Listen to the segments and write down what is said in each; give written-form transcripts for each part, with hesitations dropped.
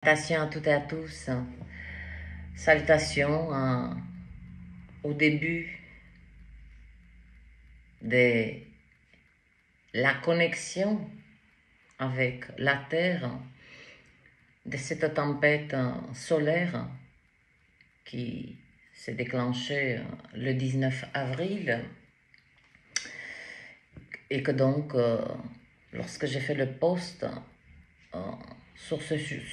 Salutations à toutes et à tous. Salutations au début de la connexion avec la Terre, de cette tempête solaire qui s'est déclenchée le 19 avril et que donc, lorsque j'ai fait le post sur ce sujet,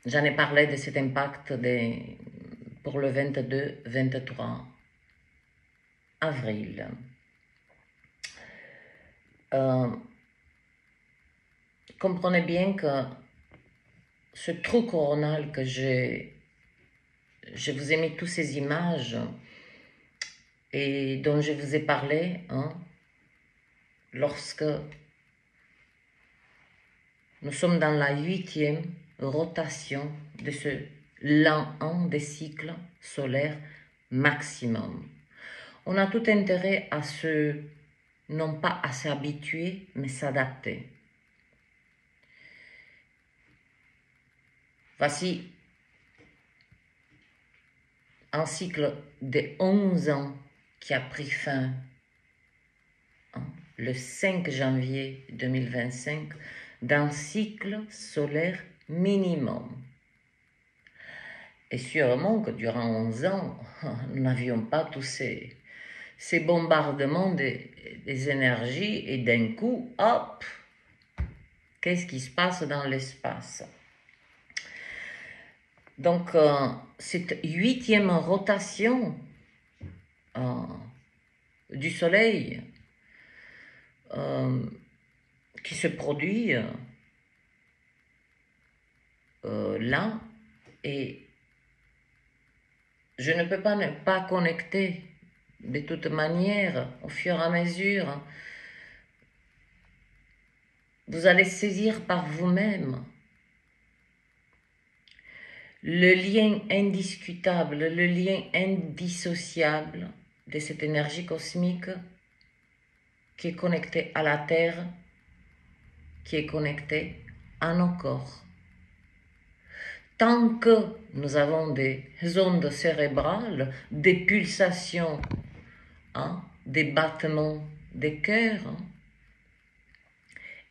j'en ai parlé de cet impact pour le 22-23 avril. Comprenez bien que ce trou coronal que je vous ai mis toutes ces images et dont je vous ai parlé, lorsque nous sommes dans la 8e rotation de ce l'an 1 des cycles solaires maximum. On a tout intérêt à non pas à s'habituer, mais s'adapter. Voici un cycle de 11 ans qui a pris fin le 5 janvier 2025 d'un cycle solaire minimum. Et sûrement que durant 11 ans, nous n'avions pas tous ces bombardements des énergies et d'un coup, hop, qu'est-ce qui se passe dans l'espace? Donc, cette 8e rotation du Soleil qui se produit là, et je ne peux pas ne pas connecter de toute manière au fur et à mesure. Vous allez saisir par vous-même le lien indiscutable, le lien indissociable de cette énergie cosmique qui est connectée à la Terre, qui est connectée à nos corps. Tant que nous avons des ondes cérébrales, des pulsations, des battements des cœurs,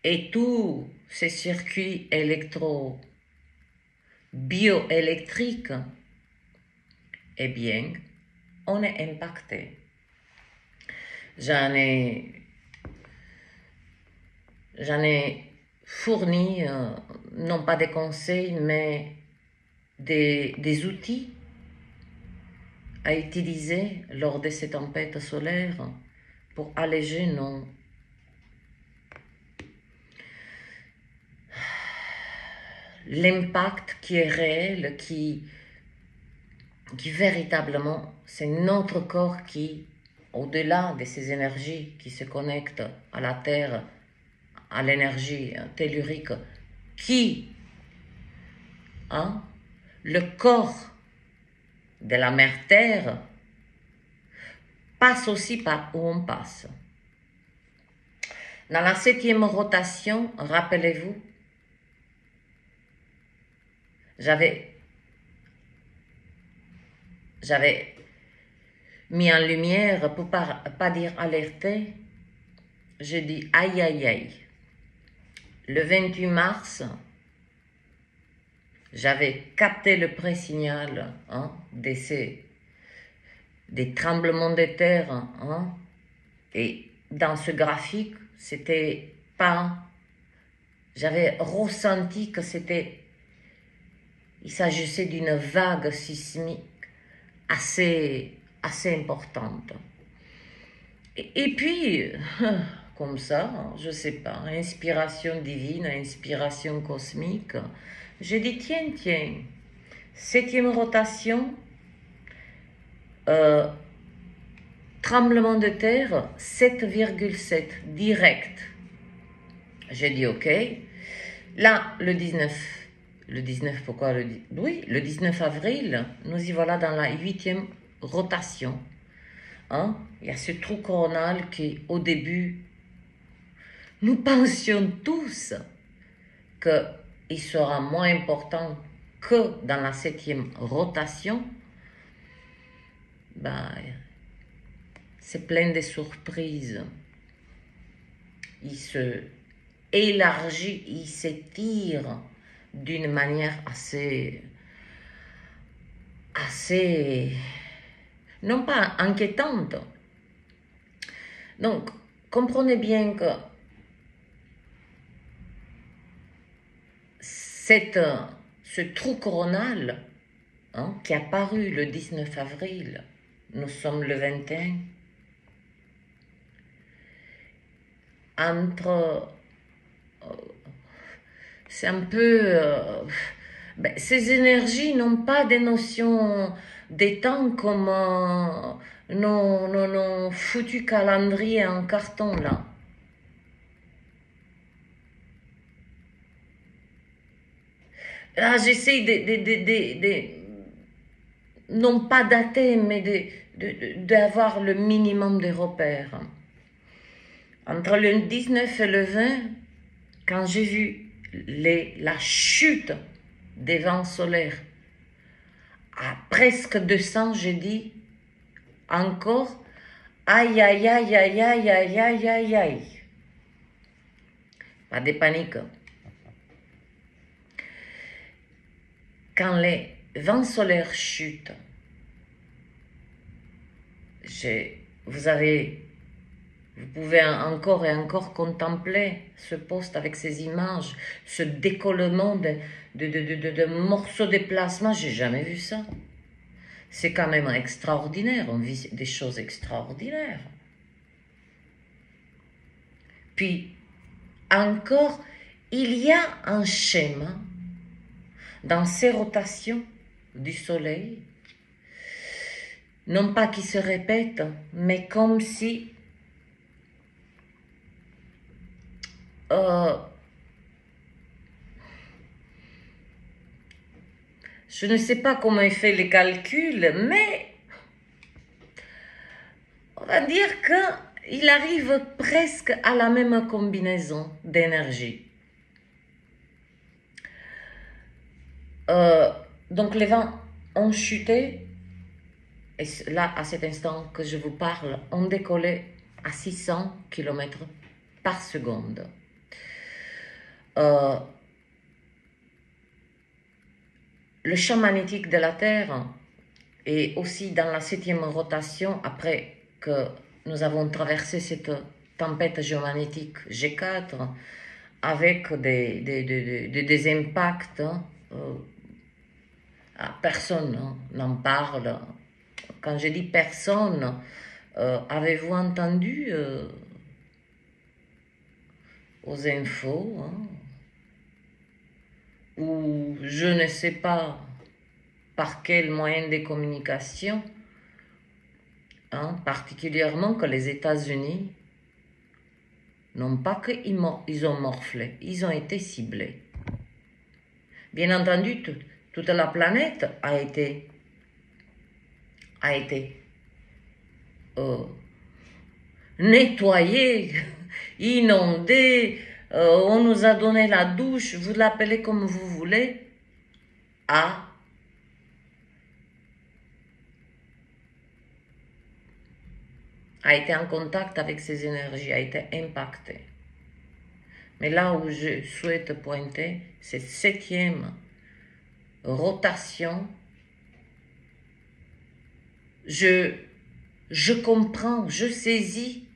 et tous ces circuits bioélectriques, eh bien, on est impacté. J'en ai fourni, non pas des conseils, mais des outils à utiliser lors de ces tempêtes solaires pour alléger l'impact qui est réel, qui véritablement, c'est notre corps qui, au-delà de ces énergies qui se connectent à la Terre, à l'énergie tellurique, le corps de la mère Terre passe aussi par où on passe. Dans la 7e rotation, rappelez-vous, j'avais mis en lumière, pour pas dire alerter, j'ai dit aïe aïe aïe. Le 28 mars, j'avais capté le pré-signal des tremblements de terre, et dans ce graphique, j'avais ressenti que il s'agissait d'une vague sismique assez importante. Et puis, comme ça, je sais pas, inspiration divine, inspiration cosmique, je dis tiens, 7e rotation, tremblement de terre 7,7 direct. J'ai dit ok. Là, le 19, pourquoi le 19 avril, nous y voilà dans la 8e rotation. hein, il y a ce trou coronal qui, au début, nous pensions tous qu'il sera moins important que dans la 7e rotation. Ben, c'est plein de surprises. Il se élargit, il s'étire d'une manière assez, non pas inquiétante. Donc, comprenez bien que ce trou coronal, hein, qui est apparu le 19 avril, nous sommes le 21, c'est un peu... ces énergies n'ont pas des notions des temps comme nos foutus calendriers en carton là. Là, j'essaie non pas dater, mais d'avoir le minimum de repères. Entre le 19 et le 20, quand j'ai vu la chute des vents solaires à presque 200, j'ai dit encore aïe aïe aïe aïe aïe aïe aïe aïe aïe. Pas de panique. Quand les vents solaires chutent, vous pouvez encore et encore contempler ce poste avec ces images, ce décollement de morceaux de plasma. J'ai jamais vu ça. C'est quand même extraordinaire. On vit des choses extraordinaires. Puis, encore, il y a un schéma dans ces rotations du Soleil, non pas qui se répète, mais comme si je ne sais pas comment il fait les calculs, mais on va dire qu'il arrive presque à la même combinaison d'énergie. Donc les vents ont chuté, et là, à cet instant que je vous parle, ont décollé à 600 km par seconde. Le champ magnétique de la Terre est aussi dans la 7e rotation après que nous avons traversé cette tempête géomagnétique G4 avec des impacts. Personne n'en parle. Quand je dis personne, avez-vous entendu aux infos, ou je ne sais pas par quel moyen de communication, particulièrement que les États-Unis non pas qu'ils ont morflé, ils ont été ciblés. Bien entendu, toute la planète a été nettoyée, inondée, on nous a donné la douche, vous l'appelez comme vous voulez, a été en contact avec ces énergies, a été impactée. Mais là où je souhaite pointer, c'est 7e rotation. Je comprends, je saisis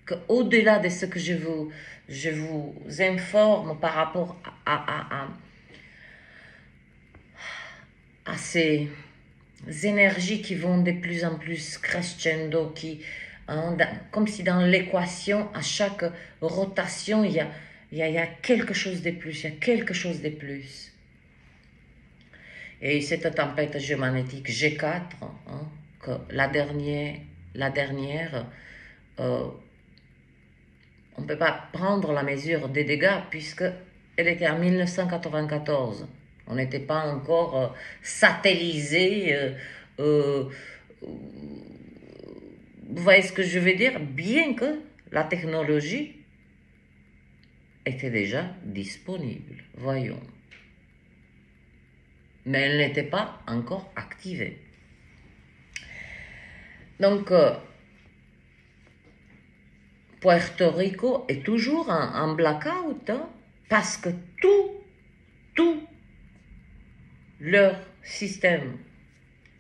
qu'au-delà de ce que je vous informe par rapport à ces énergies qui vont de plus en plus crescendo, comme si dans l'équation, à chaque rotation, il y a quelque chose de plus, il y a quelque chose de plus. Et cette tempête géomagnétique G4, que la dernière, on ne peut pas prendre la mesure des dégâts puisqu'elle était en 1994. On n'était pas encore satellisé Vous voyez ce que je veux dire? Bien que la technologie était déjà disponible, voyons. Mais elle n'était pas encore activée. Donc, Puerto Rico est toujours en blackout, hein, parce que tout leur système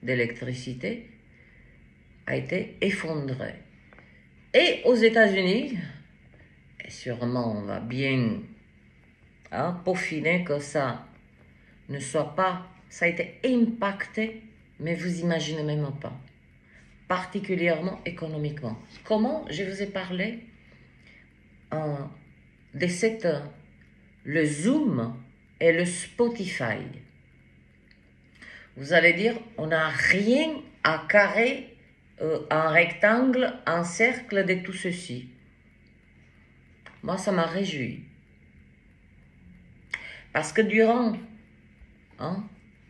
d'électricité a été effondré. Et aux États-Unis, et sûrement on va bien peaufiner que ça ne soit pas, ça a été impacté, mais vous imaginez même pas, particulièrement économiquement. Comment je vous ai parlé de le Zoom et le Spotify. Vous allez dire, on n'a rien à carré, un rectangle, un cercle de tout ceci. Moi, ça m'a réjoui. Parce que durant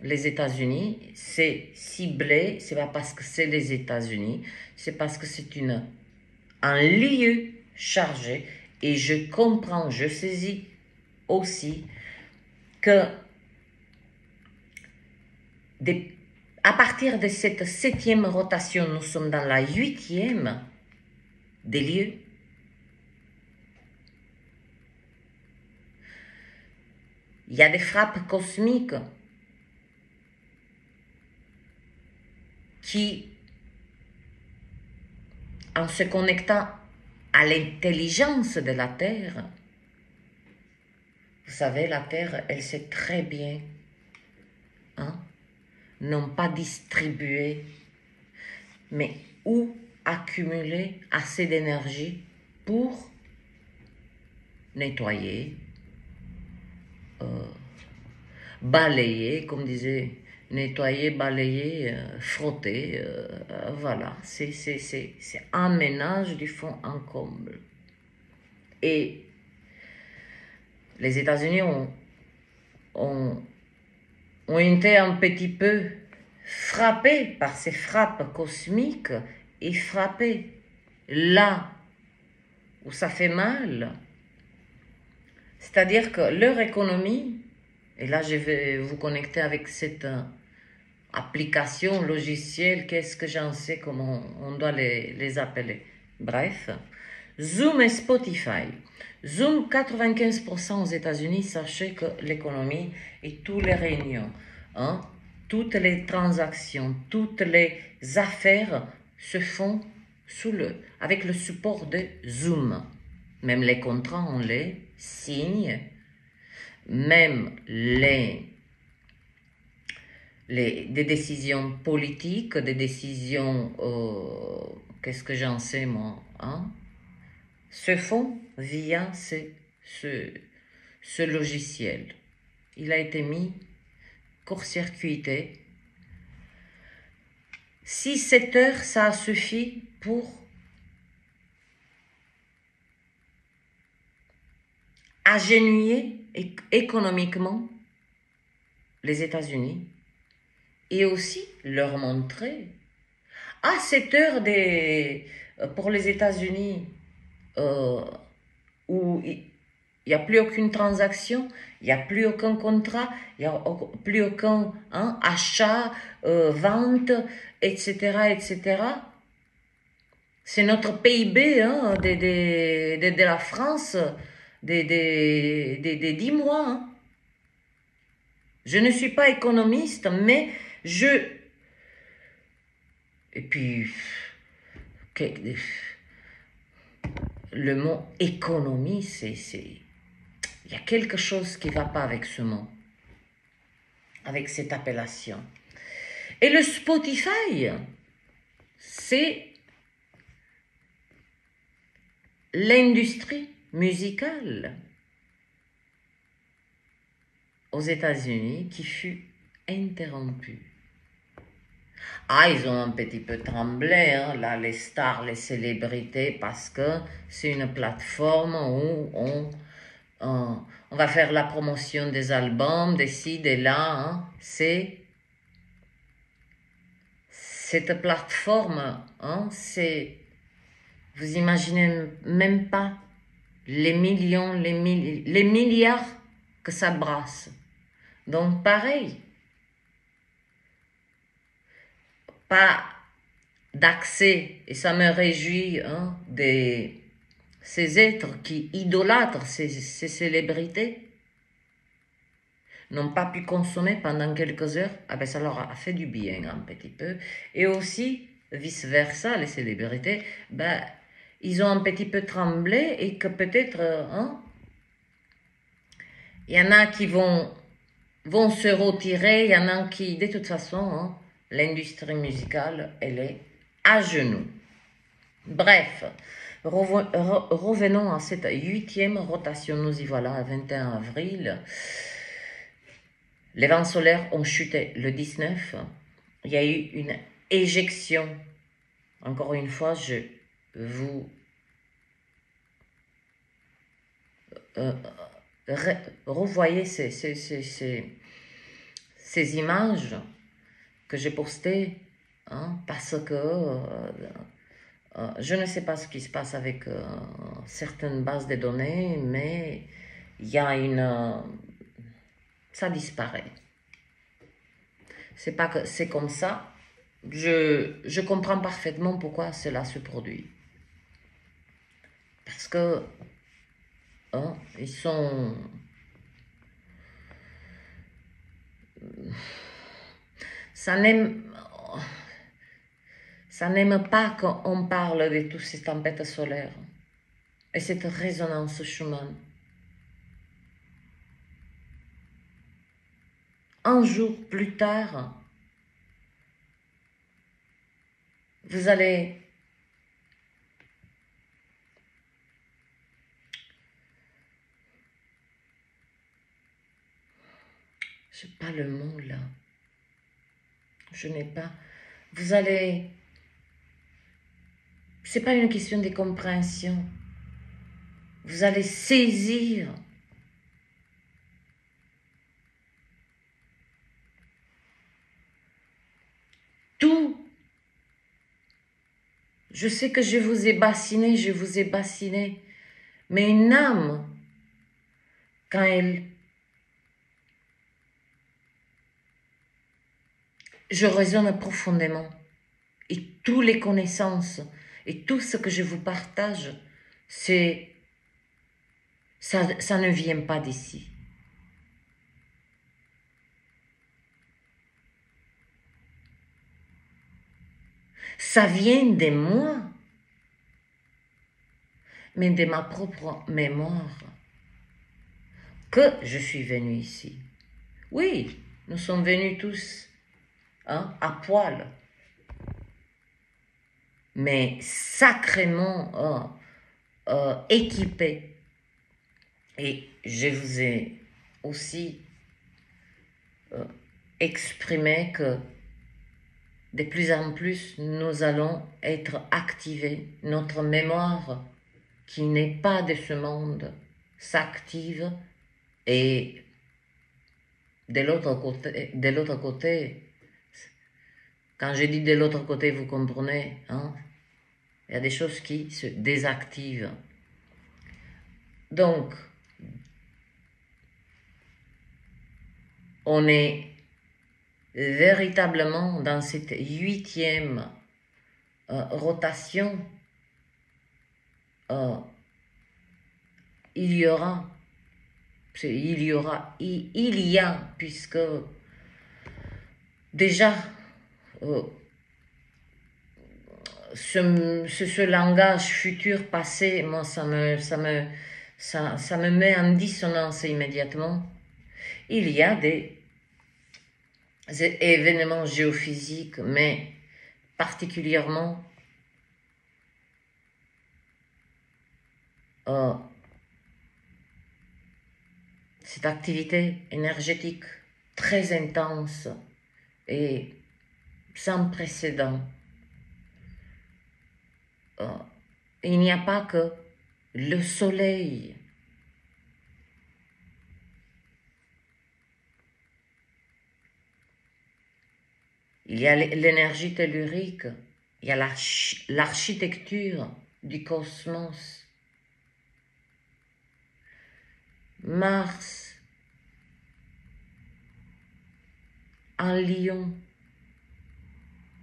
les États-Unis, c'est ciblé, c'est pas parce que c'est les États-Unis, c'est parce que c'est un lieu chargé. Et je comprends, je saisis aussi que à partir de cette 7e rotation, nous sommes dans la 8e des lieux. Il y a des frappes cosmiques qui, en se connectant à l'intelligence de la Terre, vous savez, la Terre, elle sait très bien, non pas distribuer, mais où accumuler assez d'énergie pour nettoyer, balayer, comme disait, nettoyer, balayer, frotter, voilà, c'est un ménage du fond en comble. Et les États-Unis ont été un petit peu frappés par ces frappes cosmiques et frappés là où ça fait mal. C'est-à-dire que leur économie, et là je vais vous connecter avec cette application, logiciel, qu'est-ce que j'en sais, comment on doit les appeler. Bref, Zoom et Spotify. Zoom, 95% aux États-Unis, sachez que l'économie et toutes les réunions, toutes les transactions, toutes les affaires se font avec le support de Zoom. Même les contrats, on les signe. Même des décisions politiques, des décisions, qu'est-ce que j'en sais moi, se font via ce logiciel. Il a été mis, court-circuité. 6-7 heures, ça a suffi pour agenouiller économiquement les États-Unis et aussi leur montrer à 7 heures pour les États-Unis où il n'y a plus aucune transaction, il n'y a plus aucun contrat, il n'y a plus aucun achat, vente, etc., etc. C'est notre PIB de la France des 10 mois. Je ne suis pas économiste, mais et puis, le mot économie, il y a quelque chose qui ne va pas avec ce mot, avec cette appellation. Et le Spotify, c'est l'industrie musicale aux États-Unis qui fut interrompue. Ils ont un petit peu tremblé, là, les stars, les célébrités, parce que c'est une plateforme où on va faire la promotion des albums, des ci, des là. C'est cette plateforme, c'est Vous imaginez même pas les millions, les milliards que ça brasse. Donc pareil, pas d'accès, et ça me réjouit, hein, ces êtres qui idolâtrent ces célébrités, n'ont pas pu consommer pendant quelques heures, ah ben ça leur a fait du bien un petit peu. Et aussi, vice-versa, les célébrités, ben, ils ont un petit peu tremblé et que peut-être, hein, il y en a qui vont se retirer, il y en a qui, de toute façon, hein, l'industrie musicale, elle est à genoux. Bref, revenons à cette 8e rotation, nous y voilà, à 21 avril. Les vents solaires ont chuté le 19. Il y a eu une éjection. Encore une fois, je vous revoyez ces images que j'ai postées, hein, parce que je ne sais pas ce qui se passe avec certaines bases de données, mais il y a ça disparaît. C'est pas que c'est comme ça. Je comprends parfaitement pourquoi cela se produit. Parce que hein, ils sont... Ça n'aime pas qu'on parle de toutes ces tempêtes solaires et cette résonance Schumann. Un jour plus tard, vous allez je n'ai pas le mot là. Je n'ai pas... Vous allez... C'est pas une question de compréhension. Vous allez saisir tout. Je sais que je vous ai bassiné, mais une âme, quand elle... Je raisonne profondément, et toutes les connaissances, et tout ce que je vous partage, c'est... Ça ne vient pas d'ici. Ça vient de moi, mais de ma propre mémoire, que je suis venu ici. Oui, nous sommes venus tous, hein, à poil, mais sacrément équipés. Et je vous ai aussi exprimé que de plus en plus, nous allons être activés. Notre mémoire, qui n'est pas de ce monde, s'active. Et de l'autre côté, quand je dis de l'autre côté, vous comprenez, hein, il y a des choses qui se désactivent. Donc, on est véritablement dans cette 8e rotation. Il y a, puisque déjà, ce langage futur, passé, moi, ça me met en dissonance immédiatement. Il y a des événements géophysiques, mais particulièrement cette activité énergétique très intense et sans précédent. Il n'y a pas que le soleil. Il y a l'énergie tellurique, il y a l'architecture du cosmos. Mars en Lion.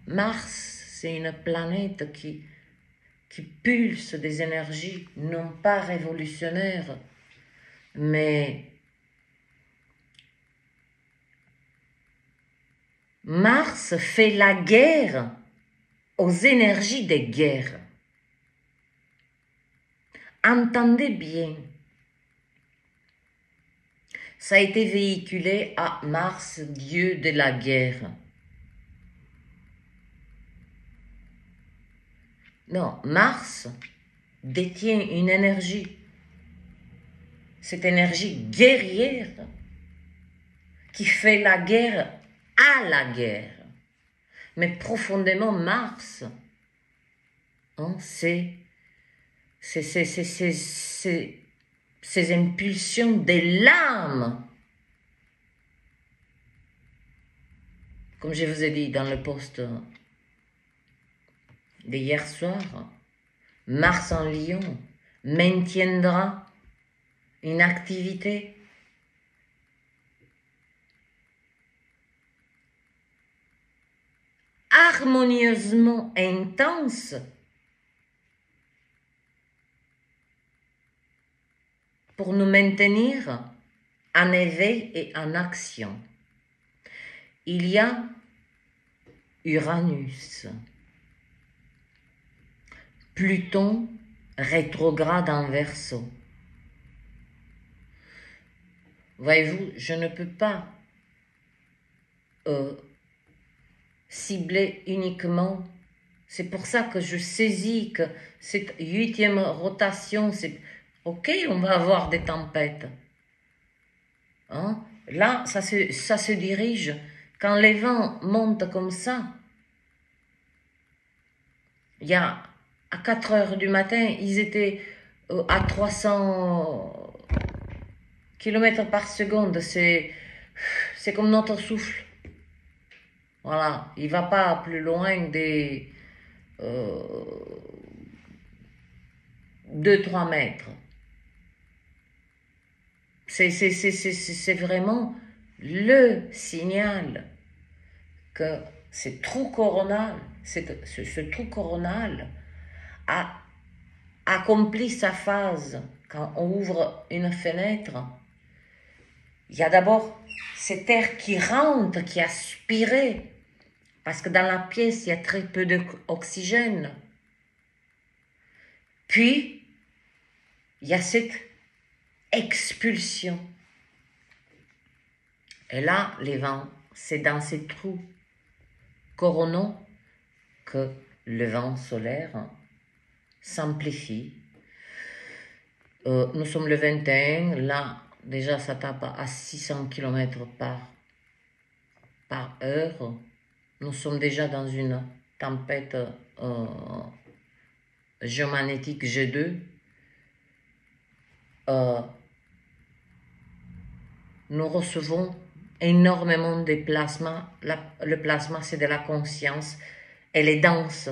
Mars, c'est une planète qui pulse des énergies, non pas révolutionnaires, mais Mars fait la guerre aux énergies des guerres. Entendez bien, ça a été véhiculé à Mars, dieu de la guerre. Non, Mars détient une énergie, cette énergie guerrière qui fait la guerre à la guerre. Mais profondément, Mars, hein, c'est ces impulsions de l'âme. Comme je vous ai dit dans le post d'hier soir, Mars en Lion maintiendra une activité harmonieusement intense pour nous maintenir en éveil et en action. Il y a Uranus, Pluton rétrograde en Verseau. Voyez-vous, je ne peux pas cibler uniquement. C'est pour ça que je saisis que cette 8e rotation, c'est ok, on va avoir des tempêtes. Hein? Là, ça se dirige. Quand les vents montent comme ça, il y a à 4 heures du matin, ils étaient à 300 km par seconde. C'est comme notre souffle. Voilà, il ne va pas plus loin des 2-3 mètres. C'est vraiment le signal que ce trou coronal a accompli sa phase. Quand on ouvre une fenêtre, il y a d'abord cet air qui rentre, qui est aspiré, parce que dans la pièce, il y a très peu d'oxygène. Puis, il y a cette expulsion. Et là, les vents, c'est dans ces trous coronaux que le vent solaire s'amplifie. Nous sommes le 21, là, déjà, ça tape à 600 km par heure. Nous sommes déjà dans une tempête géomagnétique G2. Nous recevons énormément de plasma. Le plasma, c'est de la conscience. Elle est dense.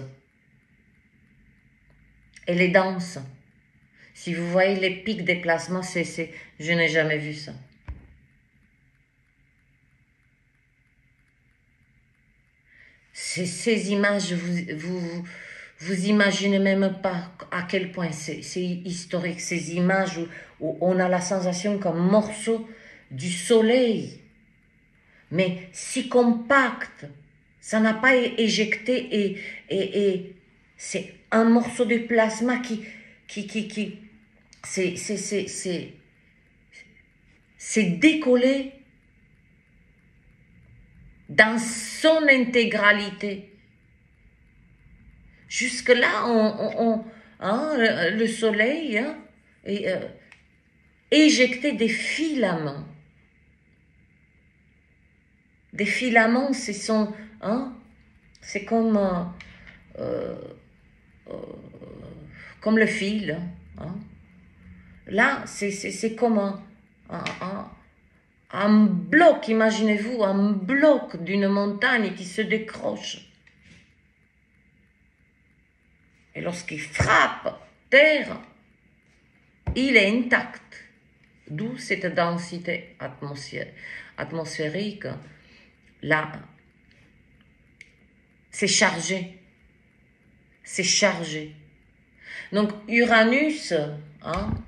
Elle est dense. Si vous voyez les pics des plasmas, je n'ai jamais vu ça. Ces images, vous imaginez même pas à quel point c'est historique. Ces images où on a la sensation qu'un morceau du soleil, mais si compact, ça n'a pas éjecté et c'est un morceau de plasma c'est décollé dans son intégralité. Jusque-là, le soleil éjectait des filaments. Des filaments, c'est comme le fil. Hein. Là, c'est comme un bloc, imaginez-vous, un bloc d'une montagne qui se décroche. Et lorsqu'il frappe terre, il est intact. D'où cette densité atmosphérique. Là, c'est chargé. C'est chargé. Donc Uranus,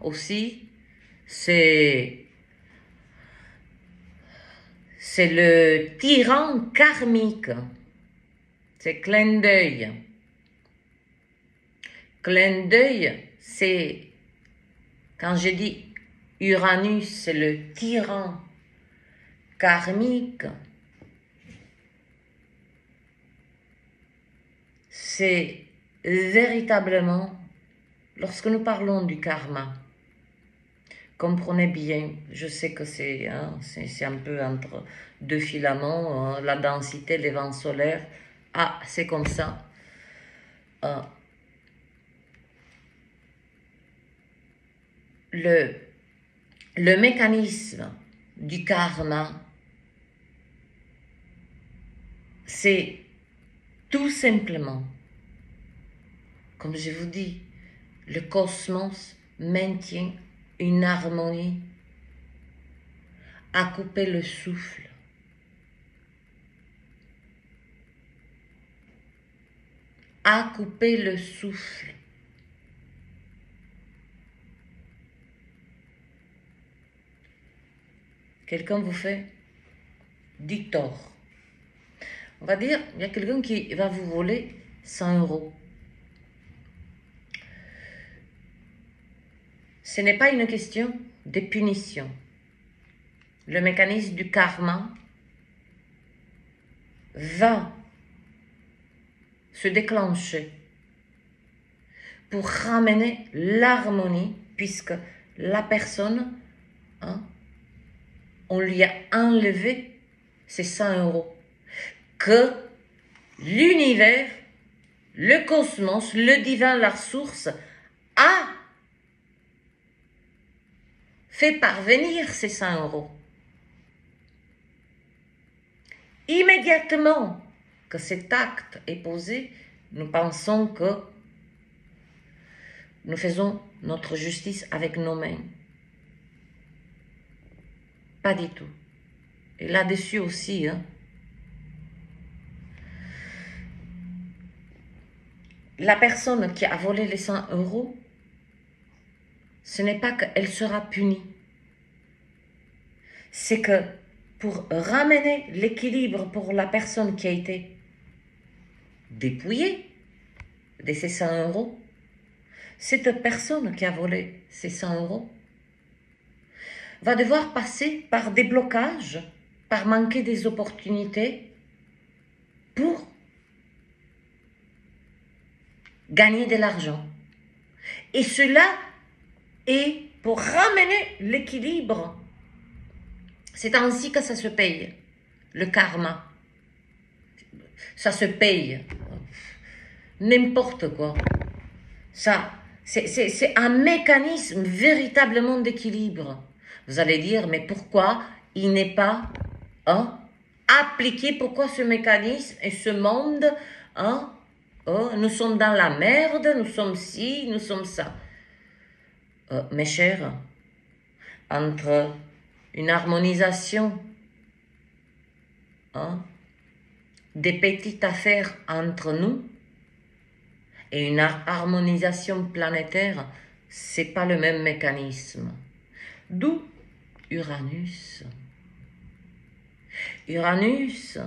aussi, c'est le tyran karmique. C'est clin d'œil. Clin d'œil, c'est, quand je dis Uranus, c'est le tyran karmique, c'est véritablement, lorsque nous parlons du karma, comprenez bien, je sais que c'est un peu entre deux filaments, la densité, les vents solaires, c'est comme ça. Le mécanisme du karma, c'est tout simplement, comme je vous dis, le cosmos maintient une harmonie à couper le souffle. À couper le souffle. Quelqu'un vous fait du tort. On va dire, il y a quelqu'un qui va vous voler 100 €. Ce n'est pas une question de punition. Le mécanisme du karma va se déclencher pour ramener l'harmonie, puisque la personne, on lui a enlevé ces 100 €. Que l'univers, le cosmos, le divin, la source, a fait parvenir ces 100 €. Immédiatement que cet acte est posé, nous pensons que nous faisons notre justice avec nos mains. Pas du tout. Et là-dessus aussi, la personne qui a volé les 100 €, ce n'est pas qu'elle sera punie. C'est que pour ramener l'équilibre pour la personne qui a été dépouillée de ces 100 €, cette personne qui a volé ces 100 € va devoir passer par des blocages, par manquer des opportunités pour gagner de l'argent. Et cela est pour ramener l'équilibre. C'est ainsi que ça se paye, le karma. Ça se paye. N'importe quoi. Ça, c'est un mécanisme véritablement d'équilibre. Vous allez dire, mais pourquoi il n'est pas appliqué? Pourquoi ce mécanisme et ce monde, nous sommes dans la merde, nous sommes ci, nous sommes ça. Mes chers, entre une harmonisation des petites affaires entre nous et une harmonisation planétaire, c'est pas le même mécanisme. D'où Uranus. Uranus,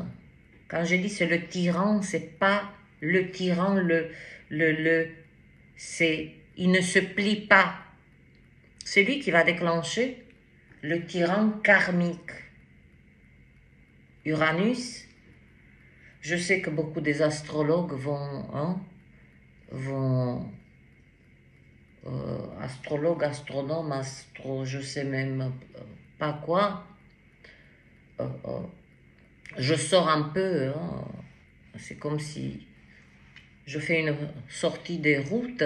quand je dis c'est le tyran, c'est pas le tyran, il ne se plie pas. C'est lui qui va déclencher le tyran karmique. Uranus, je sais que beaucoup des astrologues astrologue, astronome, je sais même pas quoi. Je sors un peu, c'est comme si je fais une sortie des routes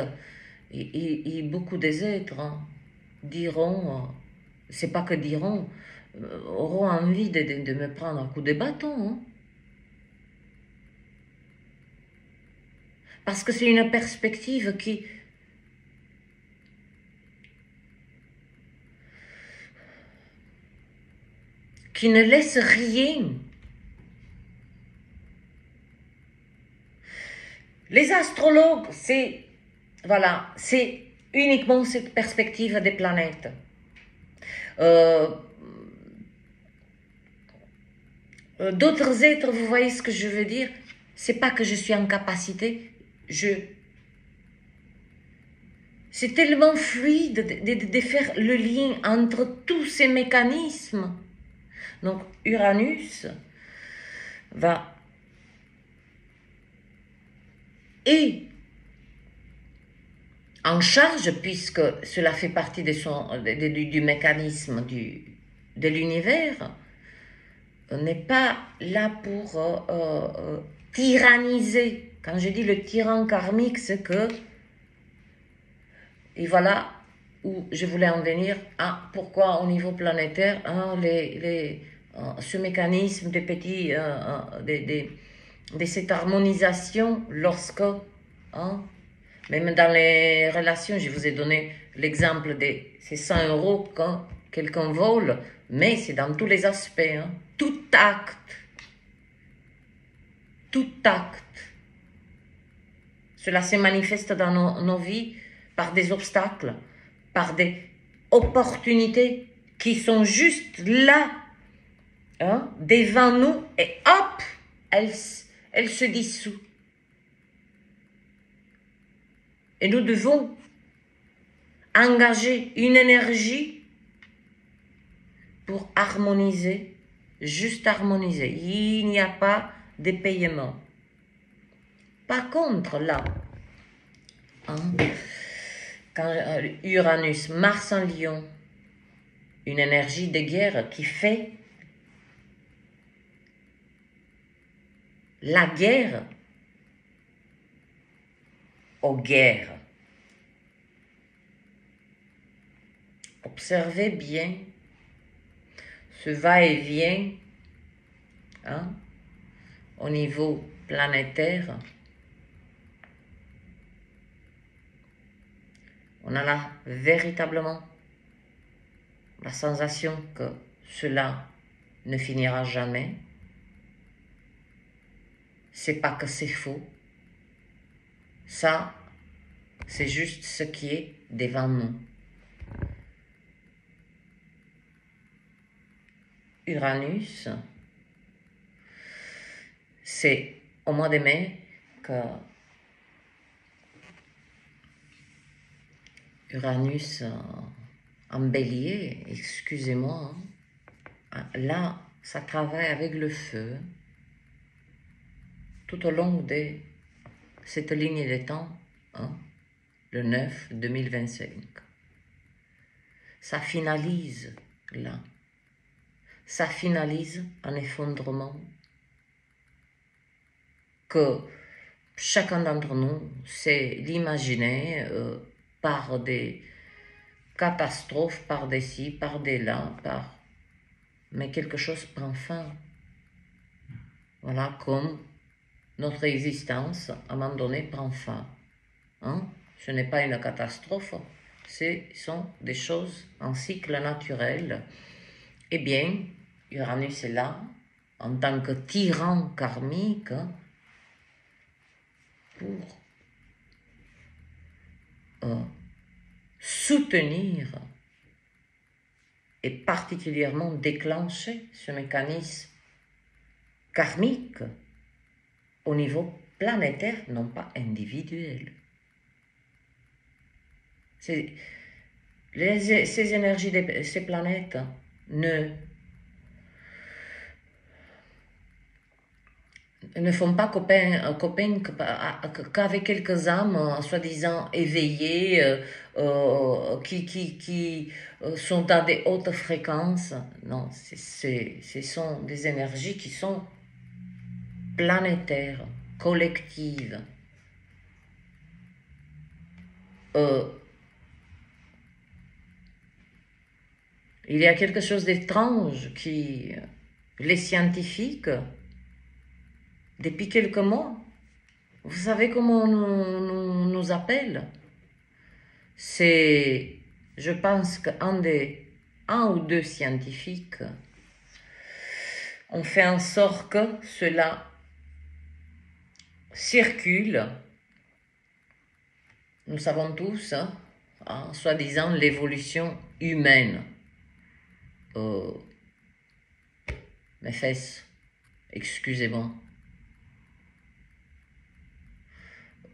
et beaucoup des êtres diront, c'est pas que diront, auront envie de me prendre un coup de bâton. parce que c'est une perspective qui ne laisse rien. Les astrologues, c'est uniquement cette perspective des planètes. D'autres êtres, vous voyez ce que je veux dire? C'est pas que je suis en capacité, c'est tellement fluide de faire le lien entre tous ces mécanismes. Donc Uranus va en charge, puisque cela fait partie du mécanisme de l'univers, n'est pas là pour tyranniser. Quand je dis le tyran karmique, c'est que, et voilà où je voulais en venir, pourquoi au niveau planétaire, ce mécanisme de cette harmonisation lorsque, même dans les relations, je vous ai donné l'exemple de ces 100 euros quand quelqu'un vole, mais c'est dans tous les aspects. Tout acte, cela se manifeste dans nos vies par des obstacles, par des opportunités qui sont juste là, devant nous, et hop, elles se dissouent. Et nous devons engager une énergie pour harmoniser, juste harmoniser. Il n'y a pas de paiement. Par contre, là, quand Uranus, Mars en Lion, une énergie de guerre qui fait la guerre aux guerres. Observez bien ce va-et-vient au niveau planétaire. On a là véritablement la sensation que cela ne finira jamais. C'est pas que c'est faux. Ça, c'est juste ce qui est devant nous. Uranus, c'est au mois de mai que Uranus en bélier, excusez-moi, là, ça travaille avec le feu tout au long de cette ligne de temps, le 9 2025. Ça finalise là. Ça finalise un effondrement que chacun d'entre nous sait l'imaginer par des catastrophes, par des ci, par des là, mais quelque chose prend fin. Voilà, comme notre existence, à un moment donné, prend fin. Ce n'est pas une catastrophe, ce sont des choses en cycle naturel. Eh bien, Uranus est là, en tant que tyran karmique, pour soutenir et particulièrement déclencher ce mécanisme karmique au niveau planétaire, non pas individuel. Ces énergies de ces planètes ne font pas copain qu'avec quelques âmes soi-disant éveillées qui sont dans des hautes fréquences. Non, ce sont des énergies qui sont planétaires, collectives. Il y a quelque chose d'étrange qui, les scientifiques, depuis quelques mois, Vous savez comment on nous appelle? C'est, je pense qu'un ou deux scientifiques ont fait en sorte que cela circule. Nous savons tous, soi-disant, l'évolution humaine. Mes fesses, excusez-moi.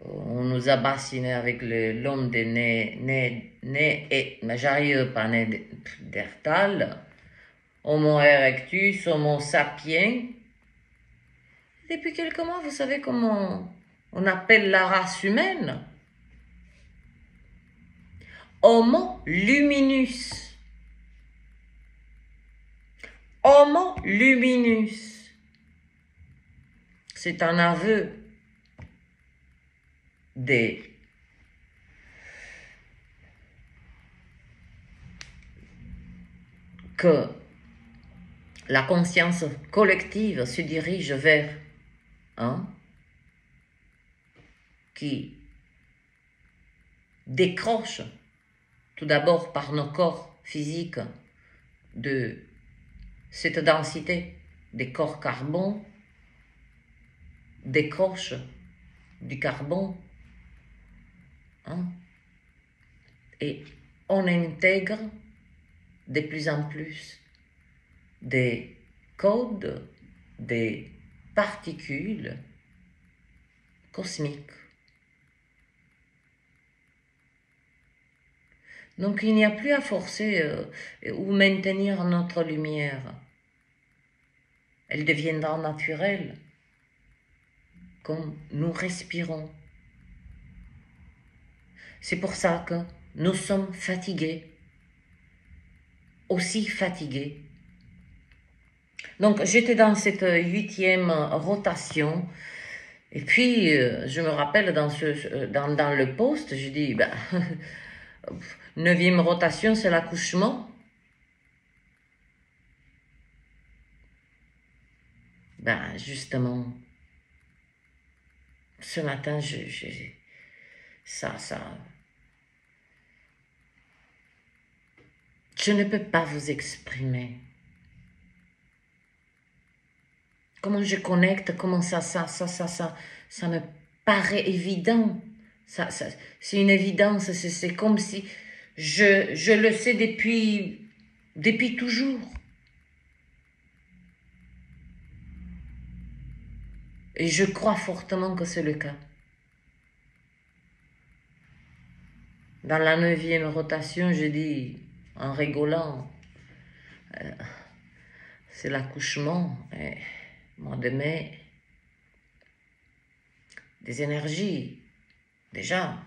On nous a bassiné avec l'homme de mais j'arrive pas, Néandertal, Homo erectus, Homo sapiens. Depuis quelques mois, vous savez comment on appelle la race humaine? Homo luminus. Homo luminus. C'est un aveu que la conscience collective se dirige vers qui décroche tout d'abord par nos corps physiques de cette densité des corps carbone, décroche du carbone, et on intègre de plus en plus des codes, des particules cosmiques. Donc il n'y a plus à forcer ou maintenir notre lumière. Elle deviendra naturelle, comme nous respirons. C'est pour ça que nous sommes fatigués, aussi fatigués. Donc j'étais dans cette 8e rotation, et puis je me rappelle dans le post, je dis, 9e rotation, c'est l'accouchement. Justement, ce matin, je ne peux pas vous exprimer. Comment je connecte, comment ça me paraît évident. C'est une évidence, c'est comme si je le sais depuis toujours. Et je crois fortement que c'est le cas. Dans la 9e rotation, je dis, en rigolant, c'est l'accouchement, mois de mai, des énergies, déjà.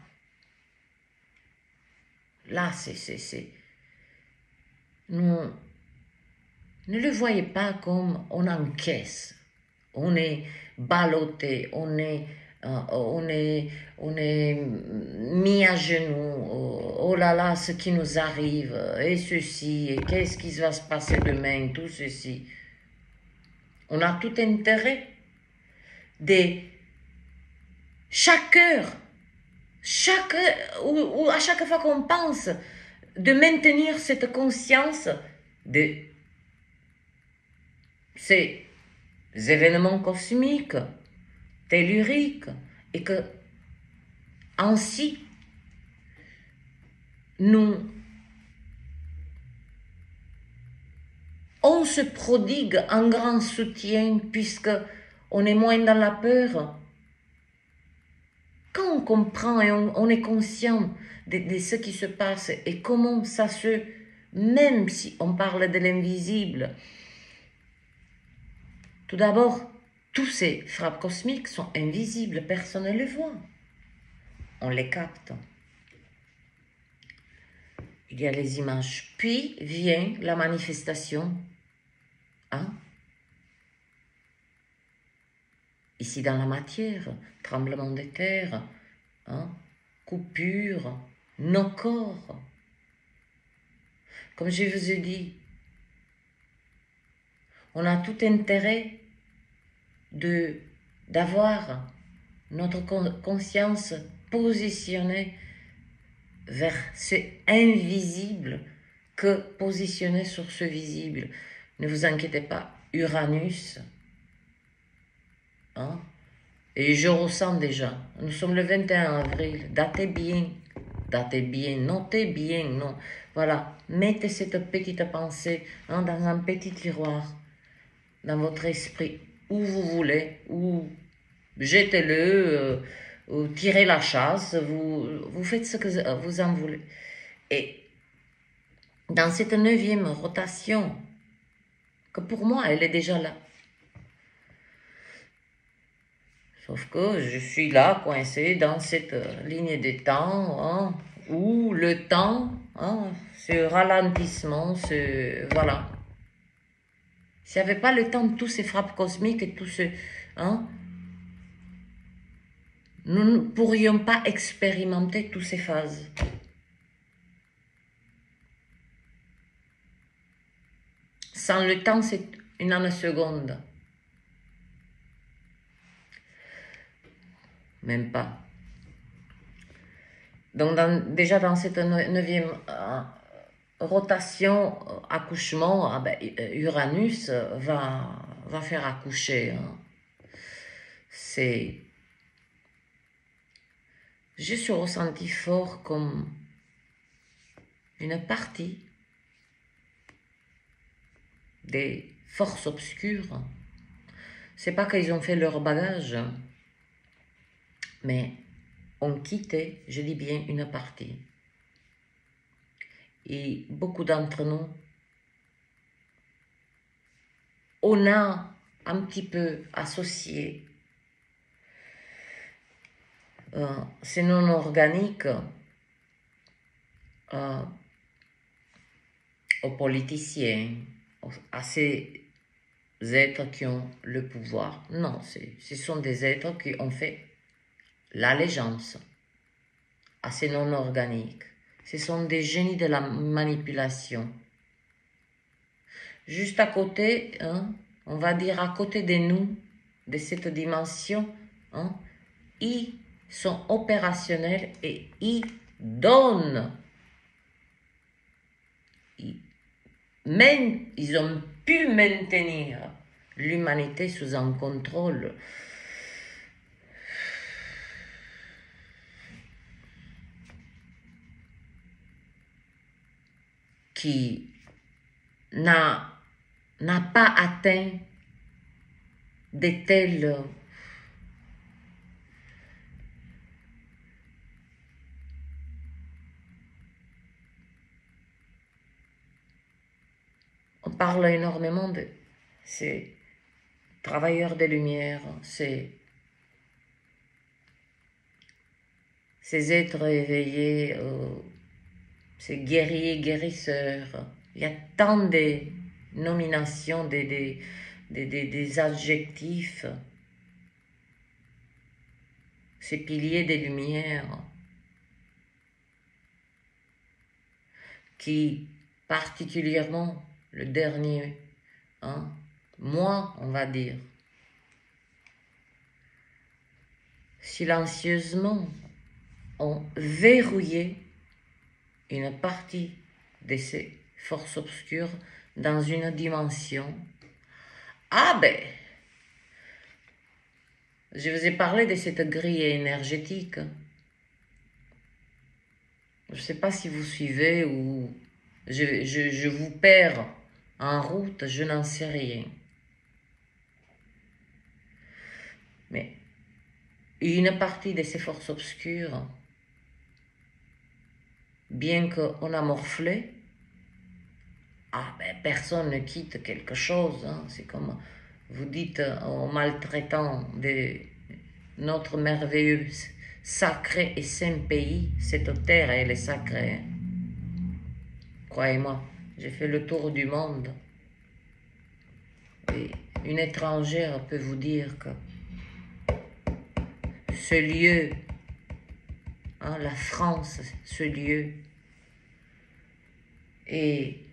Là, non, ne le voyez pas comme on encaisse, on est ballotté, on est mis à genoux, oh là là, ce qui nous arrive, et ceci, et qu'est-ce qui va se passer demain, tout ceci. On a tout intérêt de chaque heure, ou à chaque fois qu'on pense, de maintenir cette conscience de ces événements cosmiques, telluriques, et que ainsi on se prodigue un grand soutien puisque on est moins dans la peur. Quand on comprend et on est conscient de ce qui se passe et comment ça même si on parle de l'invisible, tout d'abord, tous ces frappes cosmiques sont invisibles, personne ne les voit. On les capte. Il y a les images. Puis vient la manifestation. Ici dans la matière, tremblement de terre, coupure, nos corps. Comme je vous ai dit, on a tout intérêt d'avoir notre conscience positionnée vers ce invisible que positionnée sur ce visible. Ne vous inquiétez pas, Uranus, hein, et je ressens déjà, nous sommes le 21 avril, datez bien, notez bien, non, voilà, mettez cette petite pensée hein, dans un petit tiroir, dans votre esprit, où vous voulez, ou jetez-le, ou tirez la chasse, vous faites ce que vous en voulez. Et dans cette 9e rotation, que pour moi, elle est déjà là. Sauf que je suis là, coincé dans cette ligne de temps, hein, où le temps, hein, ce ralentissement, voilà. S'il n'y avait pas le temps de toutes ces frappes cosmiques et tout ce... Hein, nous ne pourrions pas expérimenter toutes ces phases. Sans le temps, c'est une nanoseconde. Même pas. Donc déjà dans cette 9e rotation, accouchement, Uranus va faire accoucher. Hein. Je suis ressenti fort comme une partie des forces obscures. C'est pas qu'ils ont fait leur bagage, mais ont quitté, je dis bien, une partie. Et beaucoup d'entre nous, on a un petit peu associé ces non organiques aux politiciens, à ces êtres qui ont le pouvoir. Non, ce sont des êtres qui ont fait l'allégeance à ces non organiques. Ce sont des génies de la manipulation. Juste à côté, hein, on va dire à côté de nous, de cette dimension, hein, ils sont opérationnels et ils donnent. Ils ont pu maintenir l'humanité sous un contrôle qui n'a pas atteint de tels on parle énormément de ces travailleurs des Lumières, ces êtres éveillés, ces guerriers, guérisseurs. Il y a tant de nominations, des adjectifs. Ces piliers des Lumières qui, particulièrement le dernier mois, on va dire, silencieusement ont verrouillé une partie de ces forces obscures dans une dimension. Ah ben, je vous ai parlé de cette grille énergétique. Je ne sais pas si vous suivez ou je vous perds en route, je n'en sais rien. Mais une partie de ces forces obscures, bien qu'on a morflé, personne ne quitte quelque chose. Hein. C'est comme vous dites aux maltraitants de notre merveilleux, sacré et saint pays, cette terre, elle est sacrée. Croyez-moi, j'ai fait le tour du monde. Et une étrangère peut vous dire que ce lieu, la France, ce lieu, et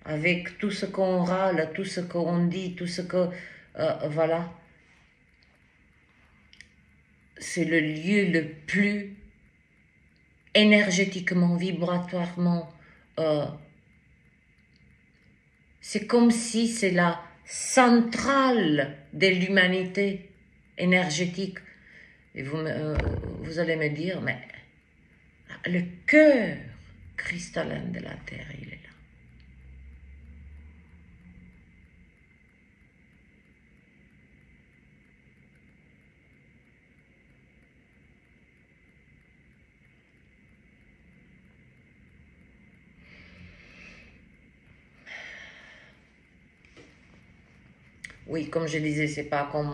avec tout ce qu'on râle, tout ce qu'on dit, tout ce que, voilà, c'est le lieu le plus énergétiquement, vibratoirement, c'est comme si c'est la centrale de l'humanité énergétique. Et vous allez me dire, mais le cœur cristallin de la Terre, il est là. Oui, comme je disais, c'est pas comme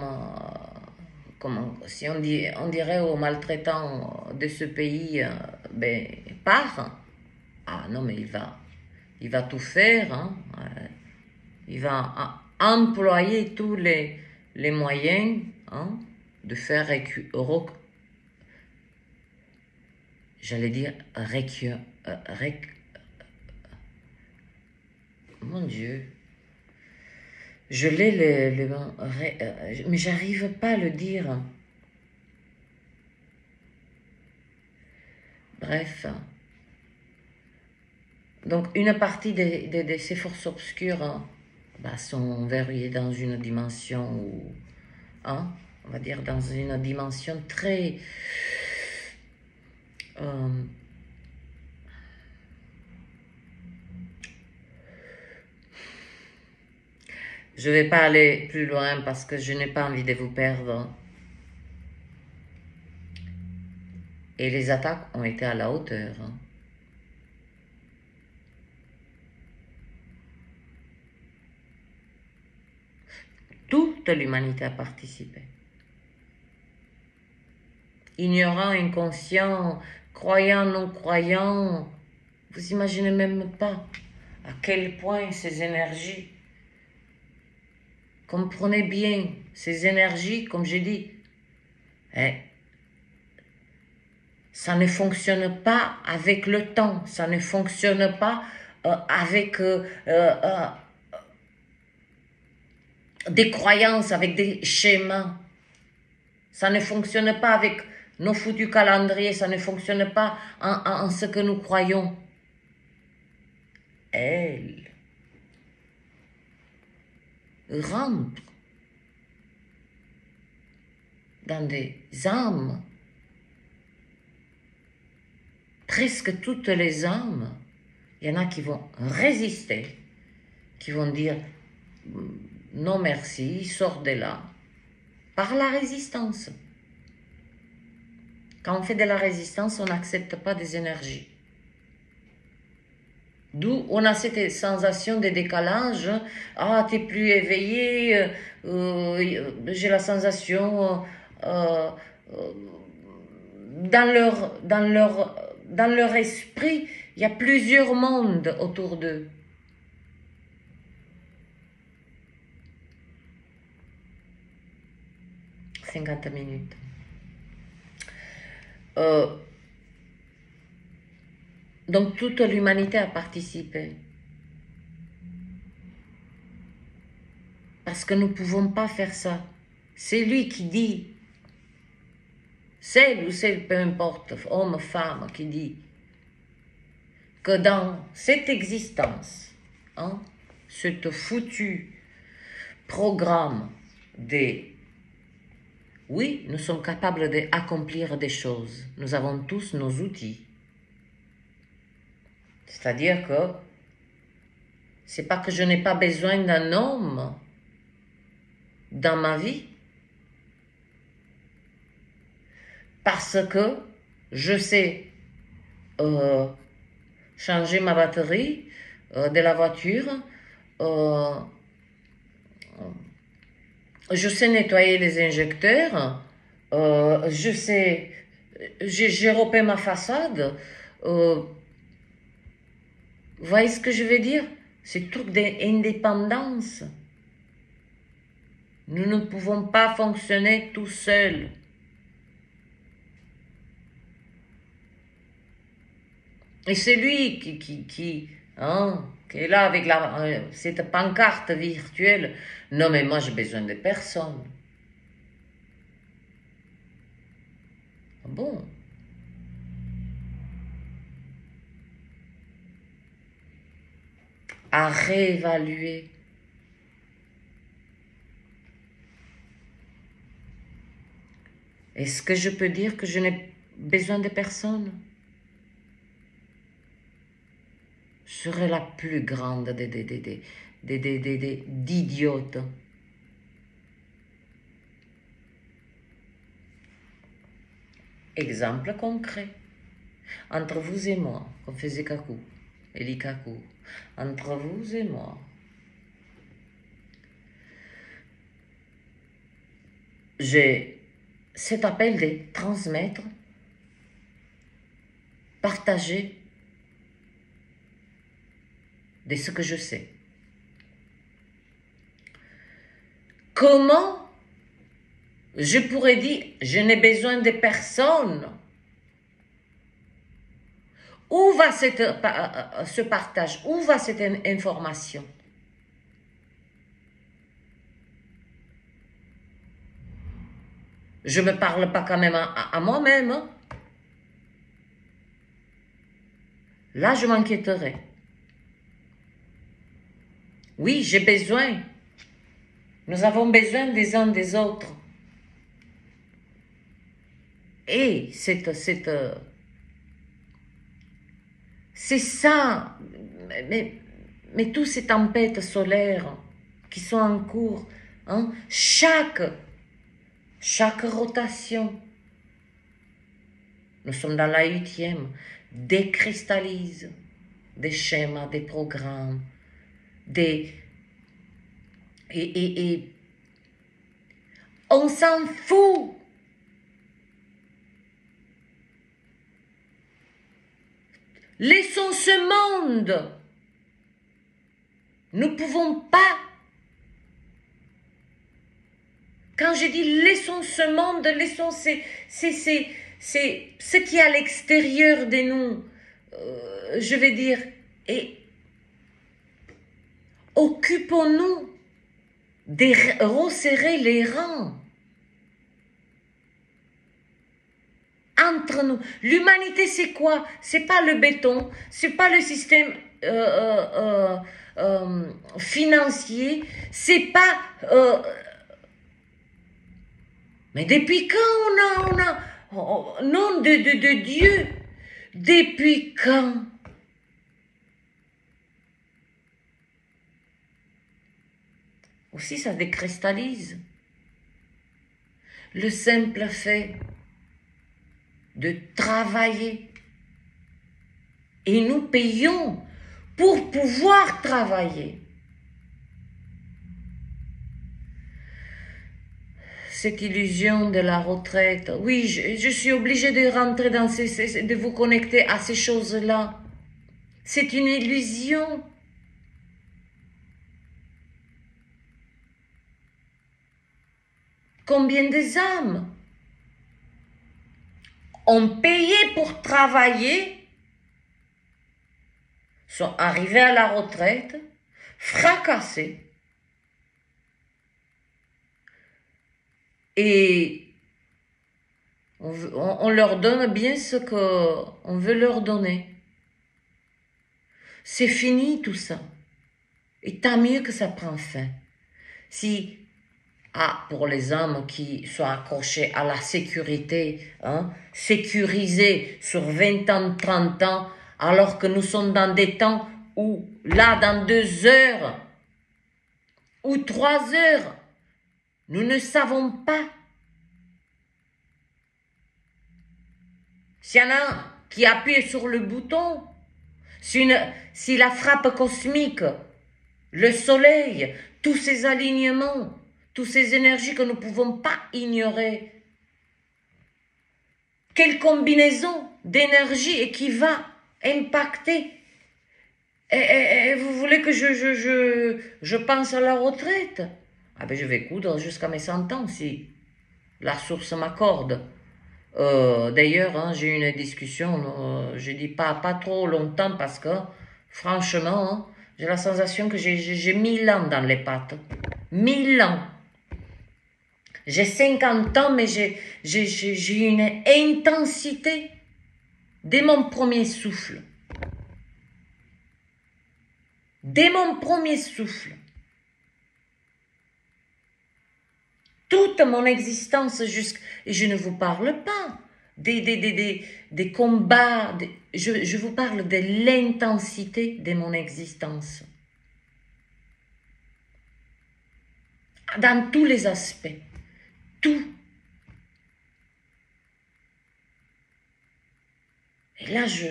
si on dirait aux maltraitants de ce pays, ben, pars. Ah non, mais il va tout faire, hein. Il va employer tous les moyens, hein, de faire j'allais dire mon Dieu, je l'ai mais j'arrive pas à le dire. Bref. Donc, une partie de ces forces obscures, hein, bah, sont verrouillées dans une dimension où, hein, on va dire dans une dimension très je ne vais pas aller plus loin parce que je n'ai pas envie de vous perdre. Et les attaques ont été à la hauteur. Hein. Toute l'humanité a participé. Ignorant, inconscient, croyant, non croyant, vous imaginez même pas à quel point ces énergies, comprenez bien, ces énergies, comme j'ai dit, ça ne fonctionne pas avec le temps, ça ne fonctionne pas avec des croyances, avec des schémas. Ça ne fonctionne pas avec nos foutus calendriers, ça ne fonctionne pas en ce que nous croyons. Elle rentre dans des âmes, presque toutes les âmes. Il y en a qui vont résister, qui vont dire non merci, sors de là, par la résistance. Quand on fait de la résistance, on n'accepte pas des énergies. D'où on a cette sensation de décalage. Ah, t'es plus éveillé, j'ai la sensation dans leur esprit, il y a plusieurs mondes autour d'eux. « 50 minutes. Donc toute l'humanité a participé. Parce que nous ne pouvons pas faire ça. C'est lui qui dit, celle ou celle, peu importe, homme, femme, qui dit que dans cette existence, hein, ce foutu programme des... Oui, nous sommes capables d'accomplir des choses. Nous avons tous nos outils. C'est-à-dire que c'est pas que je n'ai pas besoin d'un homme dans ma vie, parce que je sais changer ma batterie de la voiture, je sais nettoyer les injecteurs, je sais, j'ai repé ma façade. Vous voyez ce que je veux dire? C'est truc d'indépendance. Nous ne pouvons pas fonctionner tout seuls. Et c'est lui qui est là avec cette pancarte virtuelle. Non, mais moi, j'ai besoin de personne. bon. À réévaluer. Est-ce que je peux dire que je n'ai besoin de personne? Je serais la plus grande d'idiotes. Exemple concret. Entre vous et moi, on faisait kakou, Eli kakou. Entre vous et moi. J'ai cet appel de transmettre, partager de ce que je sais. Comment je pourrais dire, je n'ai besoin de personne? Où va ce partage? Où va cette information? Je ne me parle pas quand même à moi-même. Hein? Là, je m'inquiéterai. Oui, j'ai besoin. Nous avons besoin des uns des autres. Et c'est ça. Mais toutes ces tempêtes solaires qui sont en cours, hein, chaque rotation, nous sommes dans la 8e, décristallise des schémas, des programmes, et on s'en fout. Laissons ce monde. Nous ne pouvons pas. Quand je dis laissons ce monde, laissons c'est ce qui est à l'extérieur de nous. Je vais dire, et occupons-nous de resserrer les rangs entre nous. L'humanité, c'est quoi? C'est pas le béton, c'est pas le système financier, c'est pas. Mais depuis quand on a nom de Dieu, depuis quand? Aussi, ça décristallise. Le simple fait de travailler. Et nous payons pour pouvoir travailler. Cette illusion de la retraite, oui, je suis obligée de rentrer dans de vous connecter à ces choses-là. C'est une illusion. Combien des âmes ont payé pour travailler, sont arrivés à la retraite, fracassés, et on leur donne bien ce qu'on veut leur donner. C'est fini tout ça. Et tant mieux que ça prend fin. Si, pour les hommes qui sont accrochés à la sécurité, hein, sécurisés sur 20 ans, 30 ans, alors que nous sommes dans des temps où, là, dans 2 heures ou 3 heures, nous ne savons pas. S'il y en a qui appuient sur le bouton, si la frappe cosmique, le soleil, tous ces alignements, toutes ces énergies que nous ne pouvons pas ignorer, quelle combinaison d'énergie et qui va impacter? Et vous voulez que je pense à la retraite? Ah ben je vais coudre jusqu'à mes 100 ans si la source m'accorde. D'ailleurs, hein, j'ai eu une discussion, je dis pas trop longtemps parce que, franchement, hein, j'ai la sensation que j'ai 1000 ans dans les pattes. 1000 ans. J'ai 50 ans, mais j'ai une intensité dès mon premier souffle. Dès mon premier souffle. Toute mon existence, et je ne vous parle pas des combats, je vous parle de l'intensité de mon existence. Dans tous les aspects. Tout. Et là, je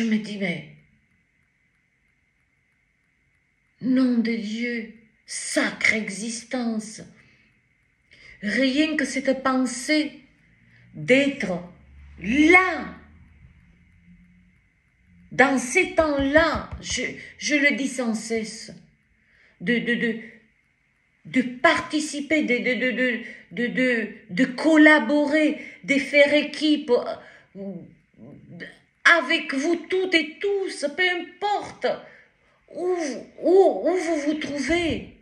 me dis, mais, nom de Dieu, sacre existence, rien que cette pensée d'être là, dans ces temps-là, je le dis sans cesse, de participer, de collaborer, de faire équipe avec vous toutes et tous, peu importe où vous vous trouvez.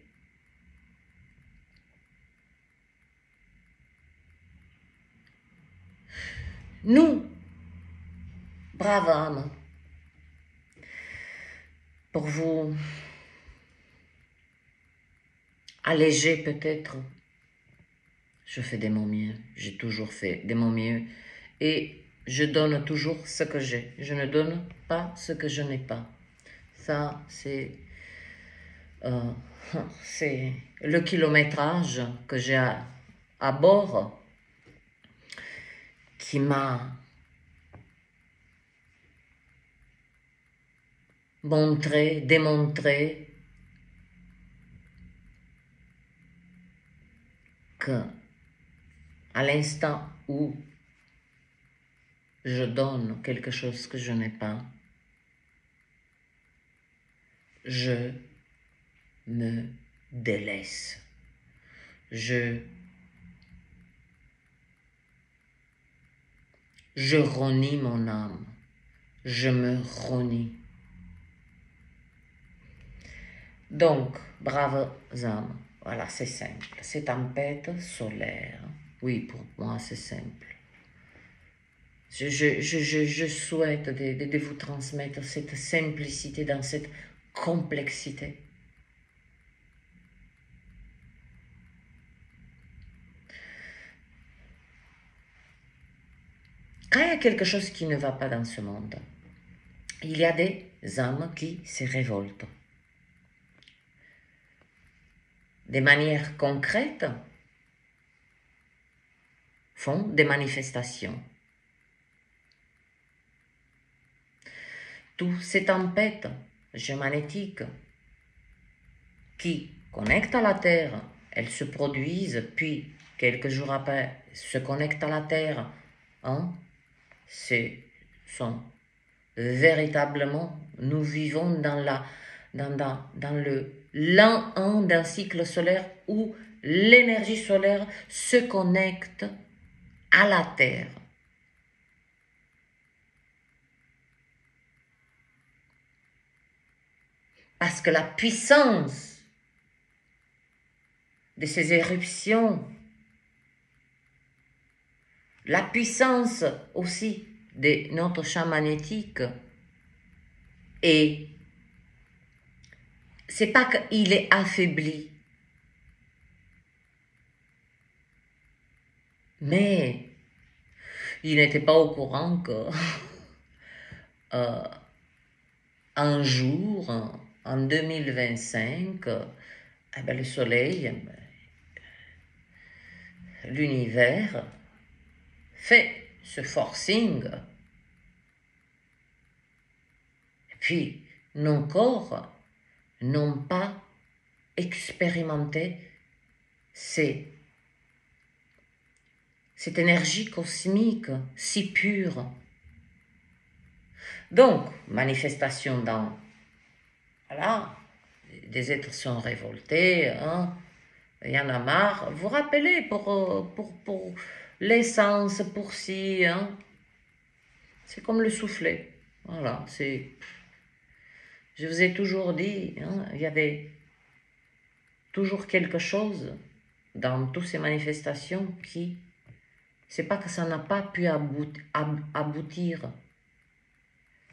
Nous, braves âmes, pour vous alléger peut-être, je fais de mon mieux, j'ai toujours fait de mon mieux et je donne toujours ce que j'ai, je ne donne pas ce que je n'ai pas. Ça, c'est le kilométrage que j'ai à bord qui m'a montré, démontré que à l'instant où je donne quelque chose que je n'ai pas, je me délaisse. Je renie mon âme. Je me renie. Donc, braves âmes, voilà, c'est simple. Ces tempêtes solaires, oui, pour moi, c'est simple. Je souhaite de vous transmettre cette simplicité dans cette complexité. Quand il y a quelque chose qui ne va pas dans ce monde, il y a des âmes qui se révoltent. De manière concrète, font des manifestations. Toutes ces tempêtes géomagnétiques qui connectent à la Terre, elles se produisent, puis quelques jours après, se connectent à la Terre. Hein? Sont véritablement, nous vivons dans le l'an 1 d'un cycle solaire où l'énergie solaire se connecte à la Terre. Parce que la puissance de ces éruptions, la puissance aussi de notre champ magnétique, et c'est pas qu'il est affaibli, mais il n'était pas au courant que un jour, en 2025, eh ben, le soleil, l'univers fait ce forcing. Et puis, nos corps n'ont pas expérimenté cette énergie cosmique si pure. Donc, manifestation dans... Voilà, des êtres sont révoltés, hein, il y en a marre. Vous rappelez pour l'essence, pour si, hein, c'est comme le soufflet. Voilà, c'est... Je vous ai toujours dit, hein, il y avait toujours quelque chose dans toutes ces manifestations qui, c'est pas que ça n'a pas pu aboutir,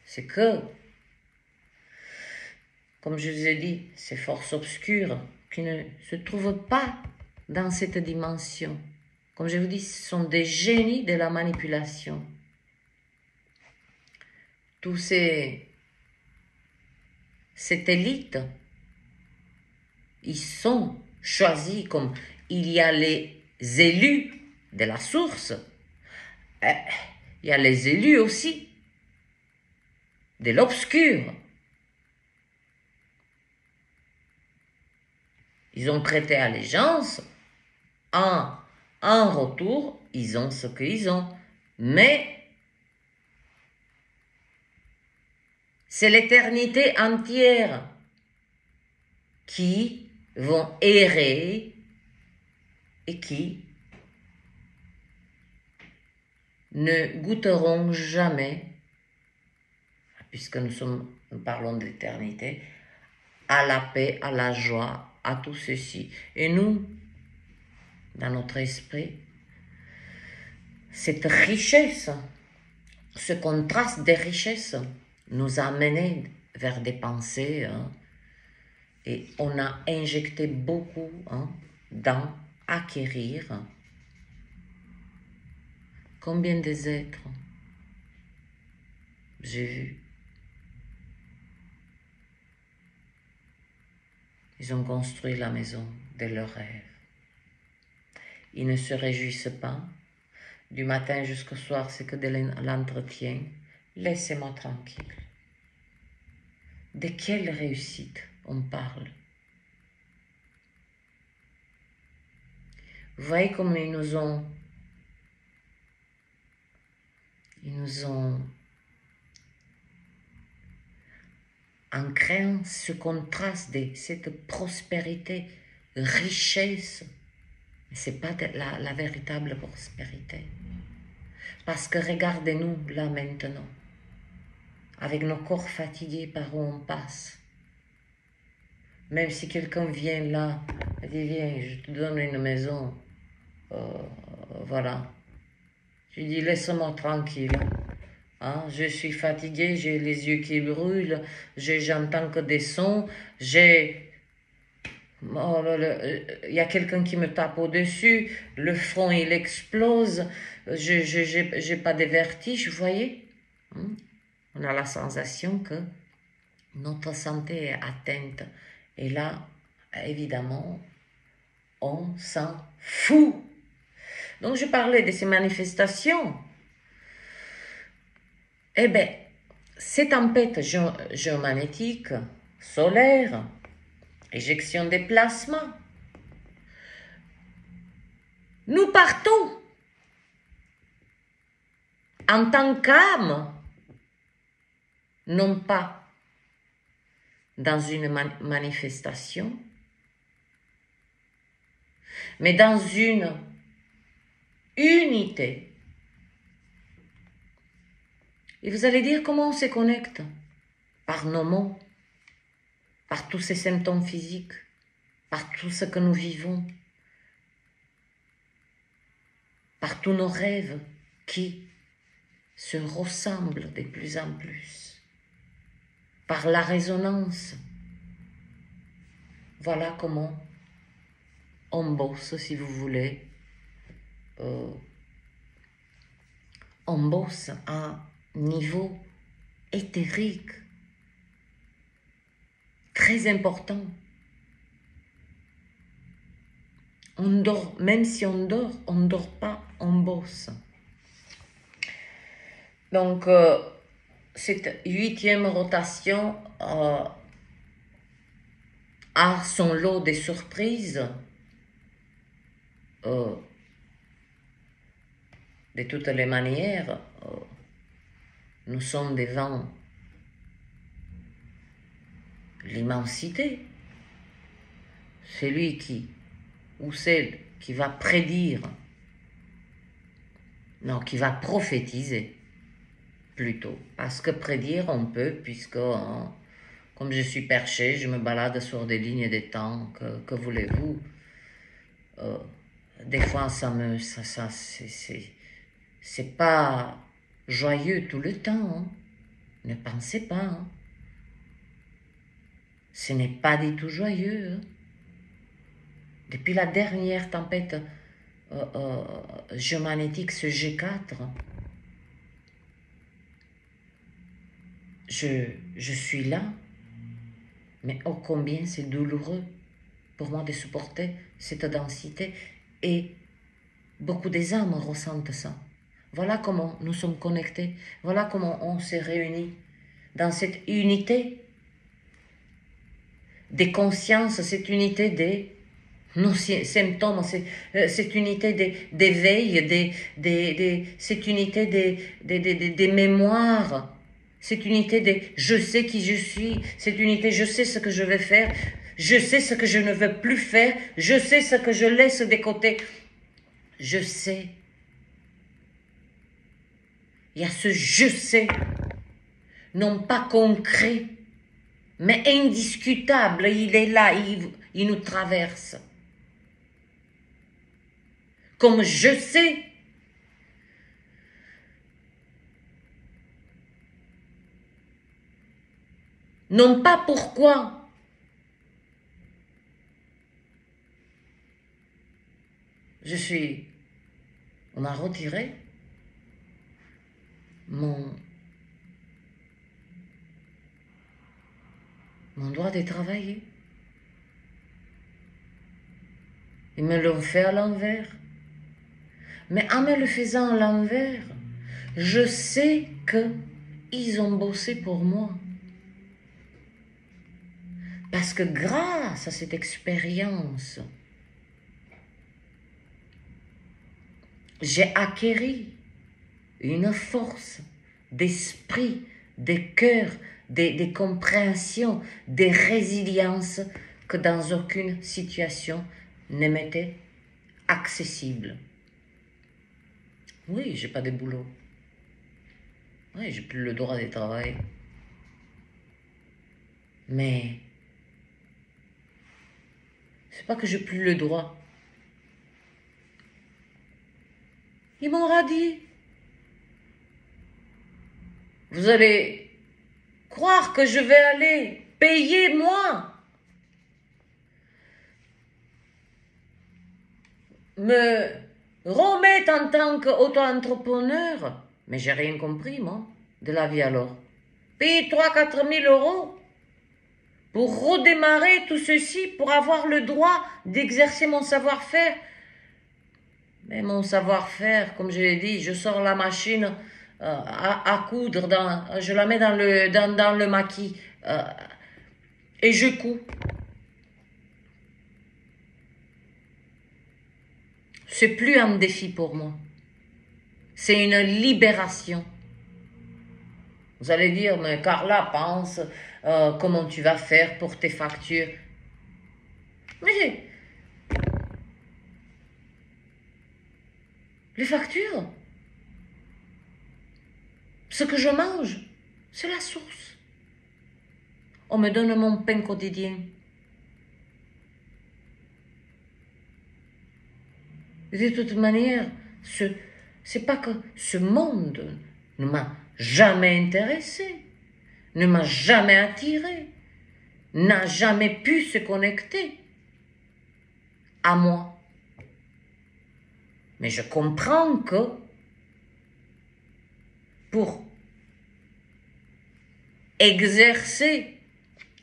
c'est que, comme je vous ai dit, ces forces obscures qui ne se trouvent pas dans cette dimension, comme je vous dis, ce sont des génies de la manipulation. Tous cette élite, ils sont choisis comme il y a les élus de la source, il y a les élus aussi de l'obscur. Ils ont prêté allégeance, en retour, ils ont ce qu'ils ont. Mais c'est l'éternité entière qui vont errer et qui ne goûteront jamais, puisque nous parlons d'éternité, à la paix, à la joie, à tout ceci. Et nous, dans notre esprit, cette richesse, ce contraste des richesses nous a menés vers des pensées, hein, et on a injecté beaucoup, hein, dans acquérir. Combien des êtres j'ai vu, ils ont construit la maison de leurs rêves. Ils ne se réjouissent pas. Du matin jusqu'au soir, c'est que de l'entretien. Laissez-moi tranquille. De quelle réussite on parle? Vous voyez comme ils nous ont en créant ce contraste de cette prospérité, richesse. Ce n'est pas la véritable prospérité. Parce que regardez-nous là maintenant, avec nos corps fatigués par où on passe. Même si quelqu'un vient là, il dit viens, je te donne une maison, voilà. Je dis laisse-moi tranquille. Hein, je suis fatiguée, j'ai les yeux qui brûlent, j'entends que des sons, il y a quelqu'un qui me tape au-dessus, le front il explose, j'ai pas de vertige, vous voyez, hein? On a la sensation que notre santé est atteinte. Et là, évidemment, on s'en fout. Donc je parlais de ces manifestations. Eh bien, ces tempêtes géomagnétiques, solaires, éjection des plasmas, nous partons en tant qu'âme, non pas dans une manifestation, mais dans une unité. Et vous allez dire comment on se connecte? Par nos mots, par tous ces symptômes physiques, par tout ce que nous vivons, par tous nos rêves qui se ressemblent de plus en plus, par la résonance. Voilà comment on bosse, si vous voulez. On bosse à niveau éthérique, très important. On dort, même si on ne dort pas, on bosse. Donc, cette 8e rotation a son lot de surprises. De toutes les manières, nous sommes devant l'immensité. Celui qui, ou celle qui va prédire, non, qui va prophétiser plutôt. Parce que prédire, on peut, puisque Comme je suis perché, je me balade sur des lignes de temps, que voulez-vous? Des fois, c'est pas joyeux tout le temps, hein. Ne pensez pas, hein. Ce n'est pas du tout joyeux, hein. Depuis la dernière tempête géomagnétique, ce G4, je suis là, mais ô combien c'est douloureux pour moi de supporter cette densité, et beaucoup des âmes ressentent ça. Voilà comment nous sommes connectés, voilà comment on s'est réunis dans cette unité des consciences, cette unité des nos symptômes, cette unité d'éveil, cette unité des mémoires, cette unité des je sais qui je suis, cette unité je sais ce que je vais faire, je sais ce que je ne veux plus faire, je sais ce que je laisse de côté, je sais. Il y a ce je sais, non pas concret, mais indiscutable, il est là, il nous traverse. Comme je sais non pas pourquoi on a retiré mon droit de travailler. Ils me l'ont fait à l'envers. Mais en me le faisant à l'envers, je sais qu'ils ont bossé pour moi. Parce que grâce à cette expérience, j'ai acquis une force d'esprit, de cœur, de compréhension, de résilience que dans aucune situation ne m'était accessible. Oui, j'ai pas de boulot. Oui, j'ai plus le droit de travailler. Mais c'est pas que j'ai plus le droit. Ils m'ont radis. Vous allez croire que je vais aller payer moi, me remettre en tant qu'auto-entrepreneur. Mais j'ai rien compris, moi, de la vie alors. Payer 3 000 à 4 000 euros pour redémarrer tout ceci, pour avoir le droit d'exercer mon savoir-faire. Mais mon savoir-faire, comme je l'ai dit, je sors la machine à coudre, je la mets dans le maquis et je couds. C'est plus un défi pour moi. C'est une libération. Vous allez dire, mais Carla, pense comment tu vas faire pour tes factures. Mais les factures, ce que je mange, c'est la source. On me donne mon pain quotidien. De toute manière, c'est pas que ce monde ne m'a jamais intéressé, ne m'a jamais attiré, n'a jamais pu se connecter à moi. Mais je comprends que pour exercer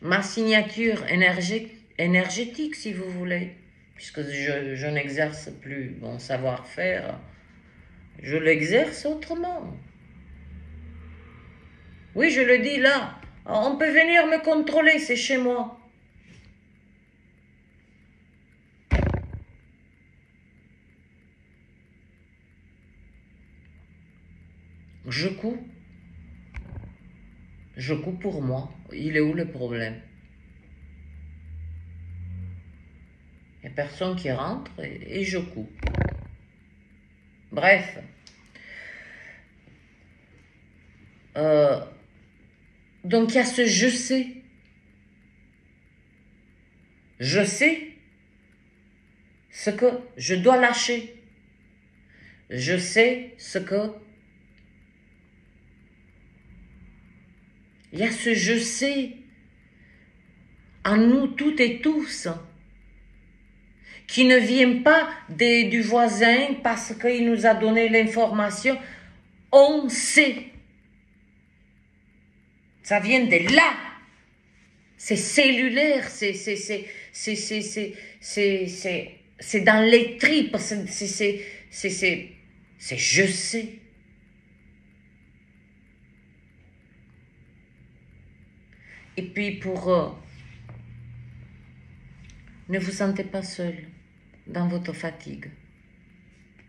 ma signature énergétique, si vous voulez, puisque je n'exerce plus mon savoir-faire, je l'exerce autrement. Oui, je le dis là, on peut venir me contrôler, c'est chez moi. Je couds pour moi. Il est où le problème? Il n'y a personne qui rentre et je couds. Bref. Donc il y a ce je sais. Je sais ce que je dois lâcher. Je sais ce que... Il y a ce je sais en nous toutes et tous qui ne vient pas du voisin parce qu'il nous a donné l'information. On sait. Ça vient de là. C'est cellulaire, c'est dans les tripes, c'est je sais. Et puis ne vous sentez pas seul dans votre fatigue.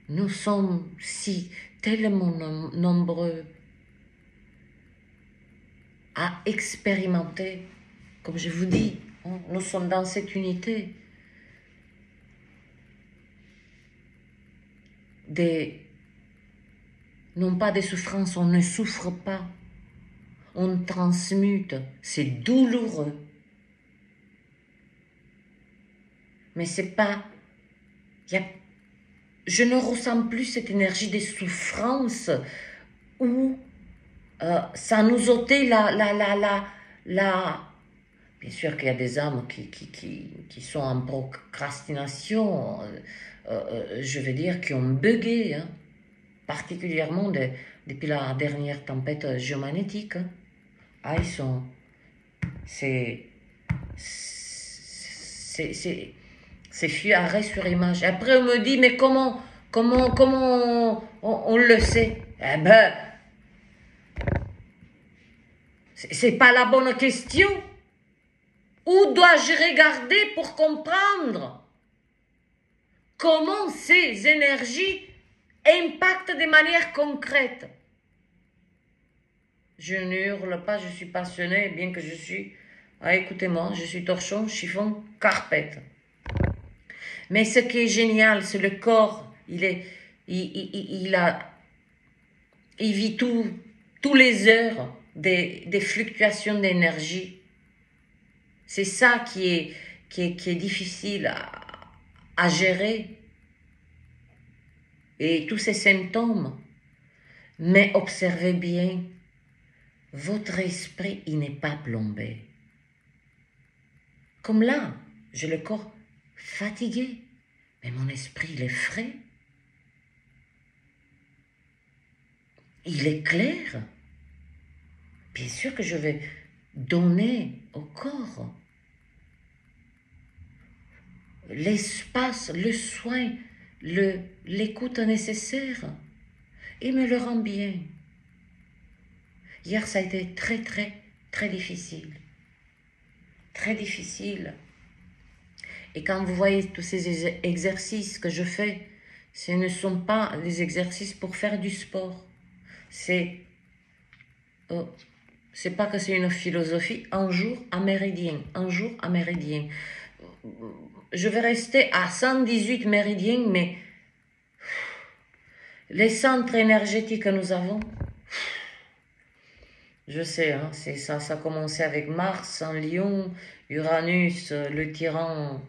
Nous sommes si tellement nombreux à expérimenter, comme je vous dis, nous sommes dans cette unité non pas des souffrances, on ne souffre pas, on transmute, c'est douloureux. Mais c'est pas, je ne ressens plus cette énergie des souffrances où ça nous ôtait Bien sûr qu'il y a des âmes qui sont en procrastination, je veux dire, qui ont bugué, hein, particulièrement depuis la dernière tempête géomagnétique. Hein. Ah, ils sont... C'est fait arrêt sur image. Après, on me dit, mais comment on le sait? Eh ben, c'est pas la bonne question. Où dois-je regarder pour comprendre comment ces énergies impactent de manière concrète? Je ne hurle pas, je suis passionnée, bien que je suis... Ah, écoutez-moi, je suis torchon, chiffon, carpette. Mais ce qui est génial, c'est le corps, il vit tous les heures des fluctuations d'énergie. C'est ça qui est difficile à gérer. Et tous ces symptômes. Mais observez bien, votre esprit, il n'est pas plombé. Comme là, j'ai le corps fatigué, mais mon esprit, il est frais. Il est clair. Bien sûr que je vais donner au corps l'espace, le soin, l'écoute nécessaire. Il me le rend bien. Hier, ça a été très, très, très difficile. Très difficile. Et quand vous voyez tous ces exercices que je fais, ce ne sont pas des exercices pour faire du sport. C'est pas que c'est une philosophie, un jour à méridien, un jour à méridien. Je vais rester à 118 méridiens, mais les centres énergétiques que nous avons, je sais, hein, ça a commencé avec Mars en Lion, Uranus, le tyran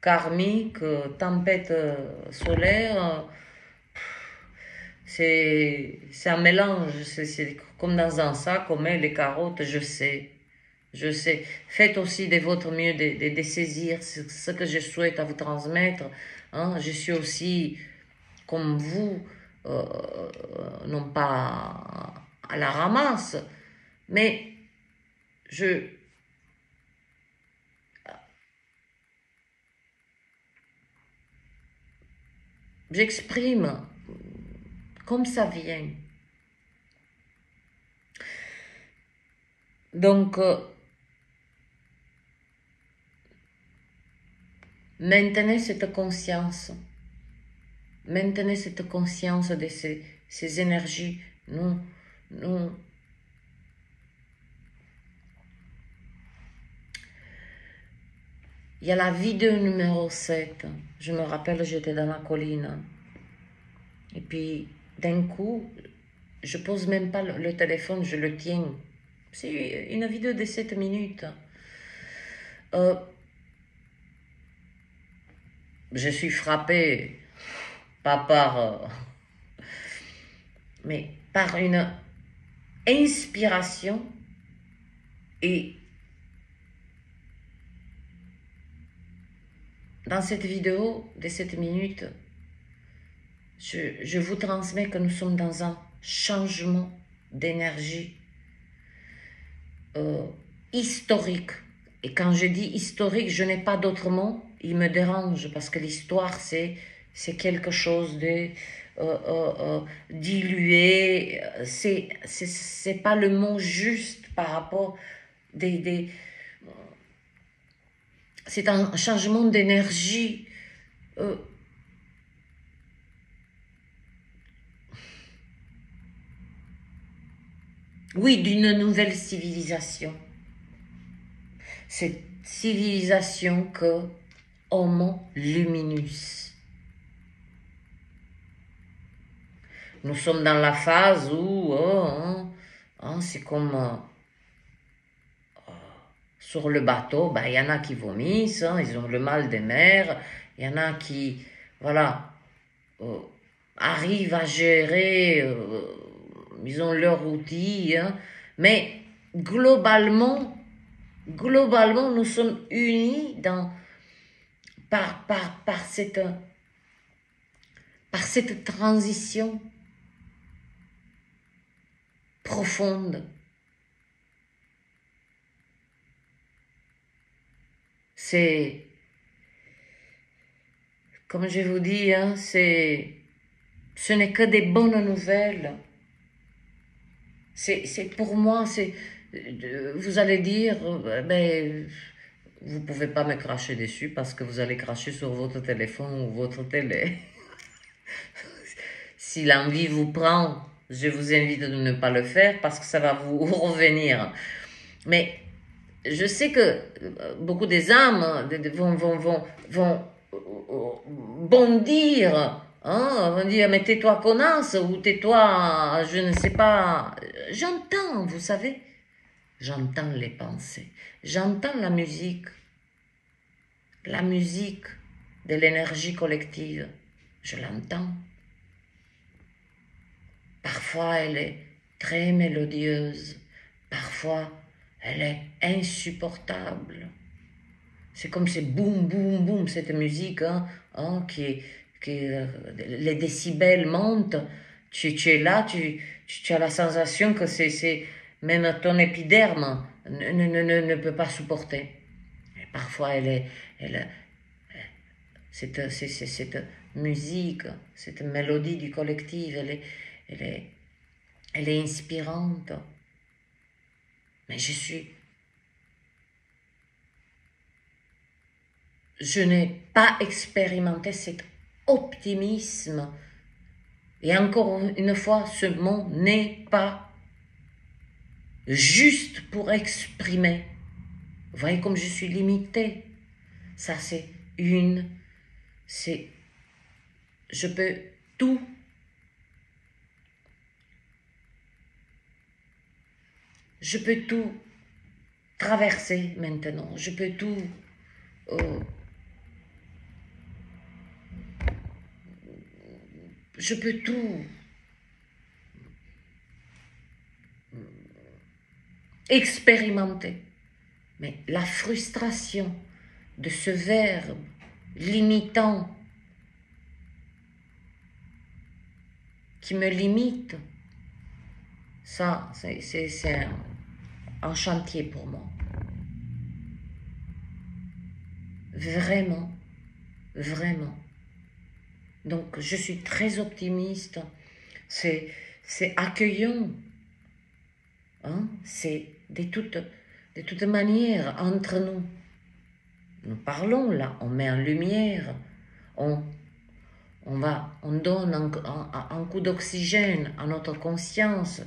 karmique, tempête solaire. C'est un mélange, c'est comme dans un sac, on met les carottes, je sais. Faites aussi de votre mieux de saisir ce que je souhaite à vous transmettre. Hein. Je suis aussi, comme vous, non pas à la ramasse, mais j'exprime comme ça vient. Donc, maintenez cette conscience. Maintenez cette conscience de ces énergies. Il y a la vidéo numéro 7. Je me rappelle, j'étais dans la colline. Et puis, d'un coup, je pose même pas le téléphone, je le tiens. C'est une vidéo de 7 minutes. je suis frappée, pas par, mais par une inspiration et dans cette vidéo de 7 minutes, je vous transmets que nous sommes dans un changement d'énergie historique. Et quand je dis historique, je n'ai pas d'autre mot, il me dérange parce que l'histoire, c'est quelque chose de dilué. C'est pas le mot juste par rapport c'est un changement d'énergie. Oui, d'une nouvelle civilisation. Cette civilisation que Homo luminus. Nous sommes dans la phase où c'est comme sur le bateau, il y en a qui vomissent, ils ont le mal de mer, il y en a qui, voilà, arrivent à gérer, ils ont leur outil, mais globalement, nous sommes unis par cette transition profonde. C'est, comme je vous dis, ce n'est que des bonnes nouvelles. C'est pour moi, vous allez dire, vous pouvez pas me cracher dessus parce que vous allez cracher sur votre téléphone ou votre télé. Si l'envie vous prend, je vous invite de ne pas le faire parce que ça va vous revenir. Mais je sais que beaucoup des âmes vont bondir, vont dire mais tais-toi connasse ou tais-toi, je ne sais pas. J'entends, vous savez, j'entends les pensées, j'entends la musique de l'énergie collective, je l'entends. Parfois elle est très mélodieuse, parfois elle est insupportable. C'est comme c'est boum, boum, boum, cette musique, les décibels montent. Tu es là, tu as la sensation que même ton épiderme ne peut pas supporter. Et parfois, cette musique, cette mélodie du collectif, elle est inspirante. Mais je n'ai pas expérimenté cet optimisme. Et encore une fois, ce mot n'est pas juste pour exprimer. Vous voyez comme je suis limitée. Ça, je peux tout. Je peux tout traverser maintenant. Je peux tout. Je peux tout expérimenter. Mais la frustration de ce verbe limitant qui me limite, ça, c'est un chantier pour moi. Vraiment, vraiment. Donc, je suis très optimiste. C'est accueillant. C'est de toute manière, entre nous. Nous parlons là, on met en lumière, on donne un coup d'oxygène à notre conscience,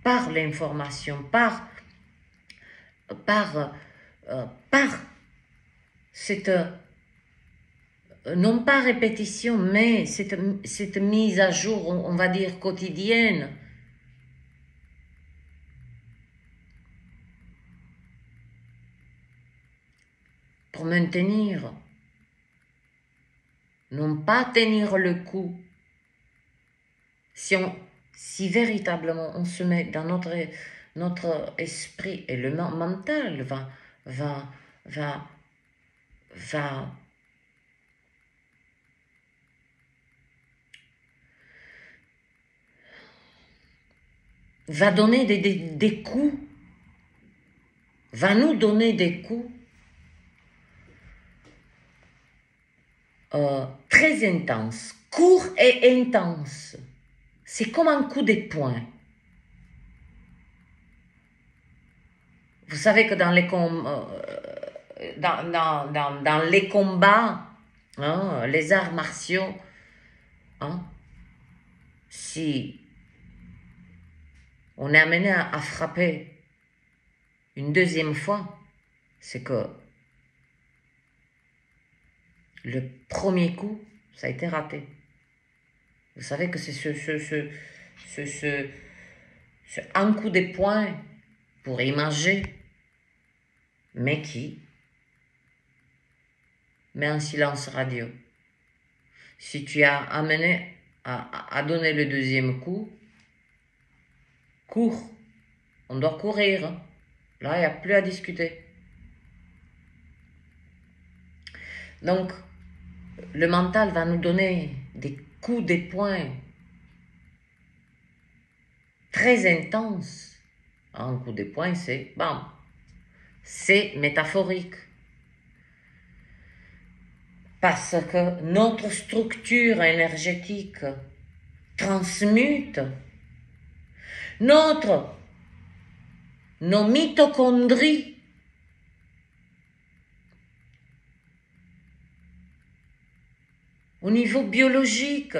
par l'information, par cette, non pas répétition, mais cette mise à jour, on va dire quotidienne. Pour maintenir non pas tenir le coup. Si véritablement on se met dans notre esprit et le mental va donner des coups, va nous donner des coups très intenses, courts et intenses. C'est comme un coup de poing. Vous savez que dans les combats, hein, les arts martiaux, hein, si on est amené à frapper une deuxième fois, c'est que le premier coup, ça a été raté. Vous savez que c'est un coup de poing pour imager, mais qui met un silence radio. Si tu as amené à donner le deuxième coup, cours. On doit courir. Là, il n'y a plus à discuter. Donc, le mental va nous donner des coups de poing très intenses. Un coup de poing, c'est bam. C'est métaphorique. Parce que notre structure énergétique transmute nos mitochondries au niveau biologique.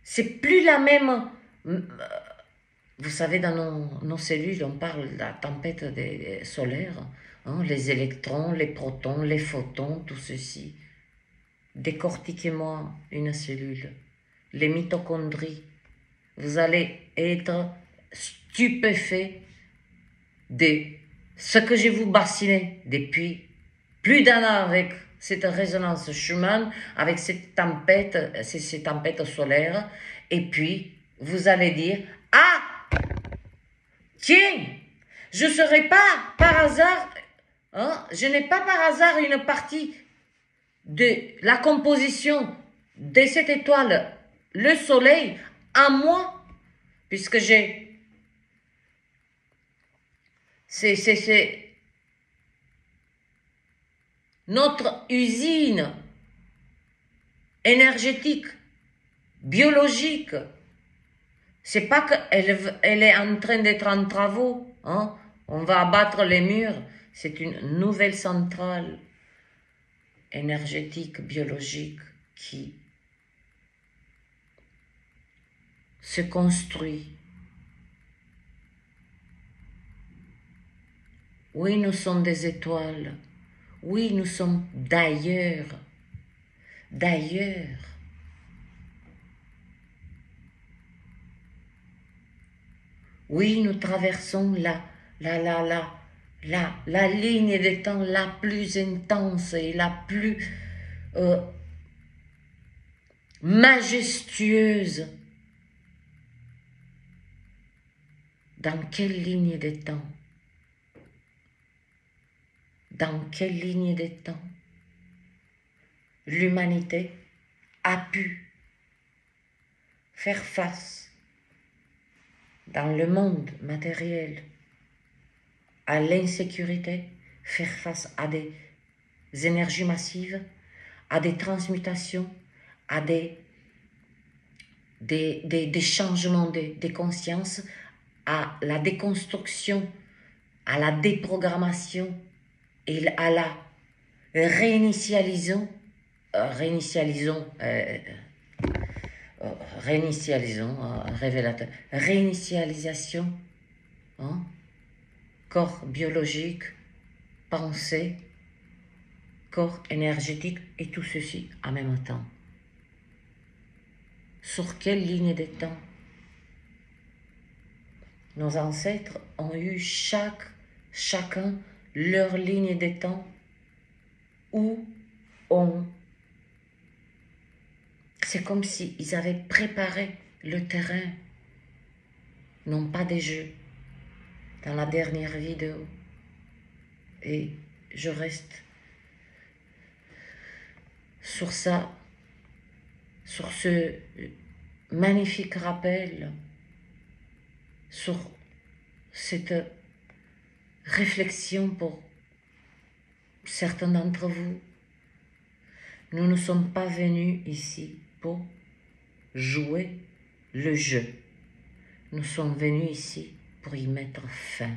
C'est plus la même. Vous savez, dans nos cellules, on parle de la tempête solaire, hein, les électrons, les protons, les photons, tout ceci. Décortiquez-moi une cellule, les mitochondries. Vous allez être stupéfait de ce que je vous bassiné depuis plus d'un an avec cette résonance Schumann, avec cette tempête, ces tempêtes solaires, et puis vous allez dire, ah, tiens, je ne serai pas par hasard, hein, je n'ai pas par hasard une partie de la composition de cette étoile, le soleil, en moi, puisque c'est notre usine énergétique, biologique. C'est pas qu'elle est en train d'être en travaux, hein? On va abattre les murs. C'est une nouvelle centrale énergétique, biologique qui se construit. Oui, nous sommes des étoiles. Oui, nous sommes d'ailleurs. D'ailleurs. Oui, nous traversons la ligne des temps la plus intense et la plus majestueuse. Dans quelle ligne des temps? Dans quelle ligne des temps l'humanité a pu faire face dans le monde matériel à l'insécurité, faire face à des énergies massives, à des transmutations, à des changements de conscience, à la déconstruction, à la déprogrammation et à la réinitialisation, réinitialisation, hein, corps biologique, pensée, corps énergétique et tout ceci en même temps. Sur quelle ligne de temps nos ancêtres ont eu chacun leur ligne de temps où on... C'est comme s'ils avaient préparé le terrain, non pas des jeux, dans la dernière vidéo. Et je reste sur ça, sur ce magnifique rappel, sur cette réflexion pour certains d'entre vous. Nous ne sommes pas venus ici pour jouer le jeu. Nous sommes venus ici pour y mettre fin.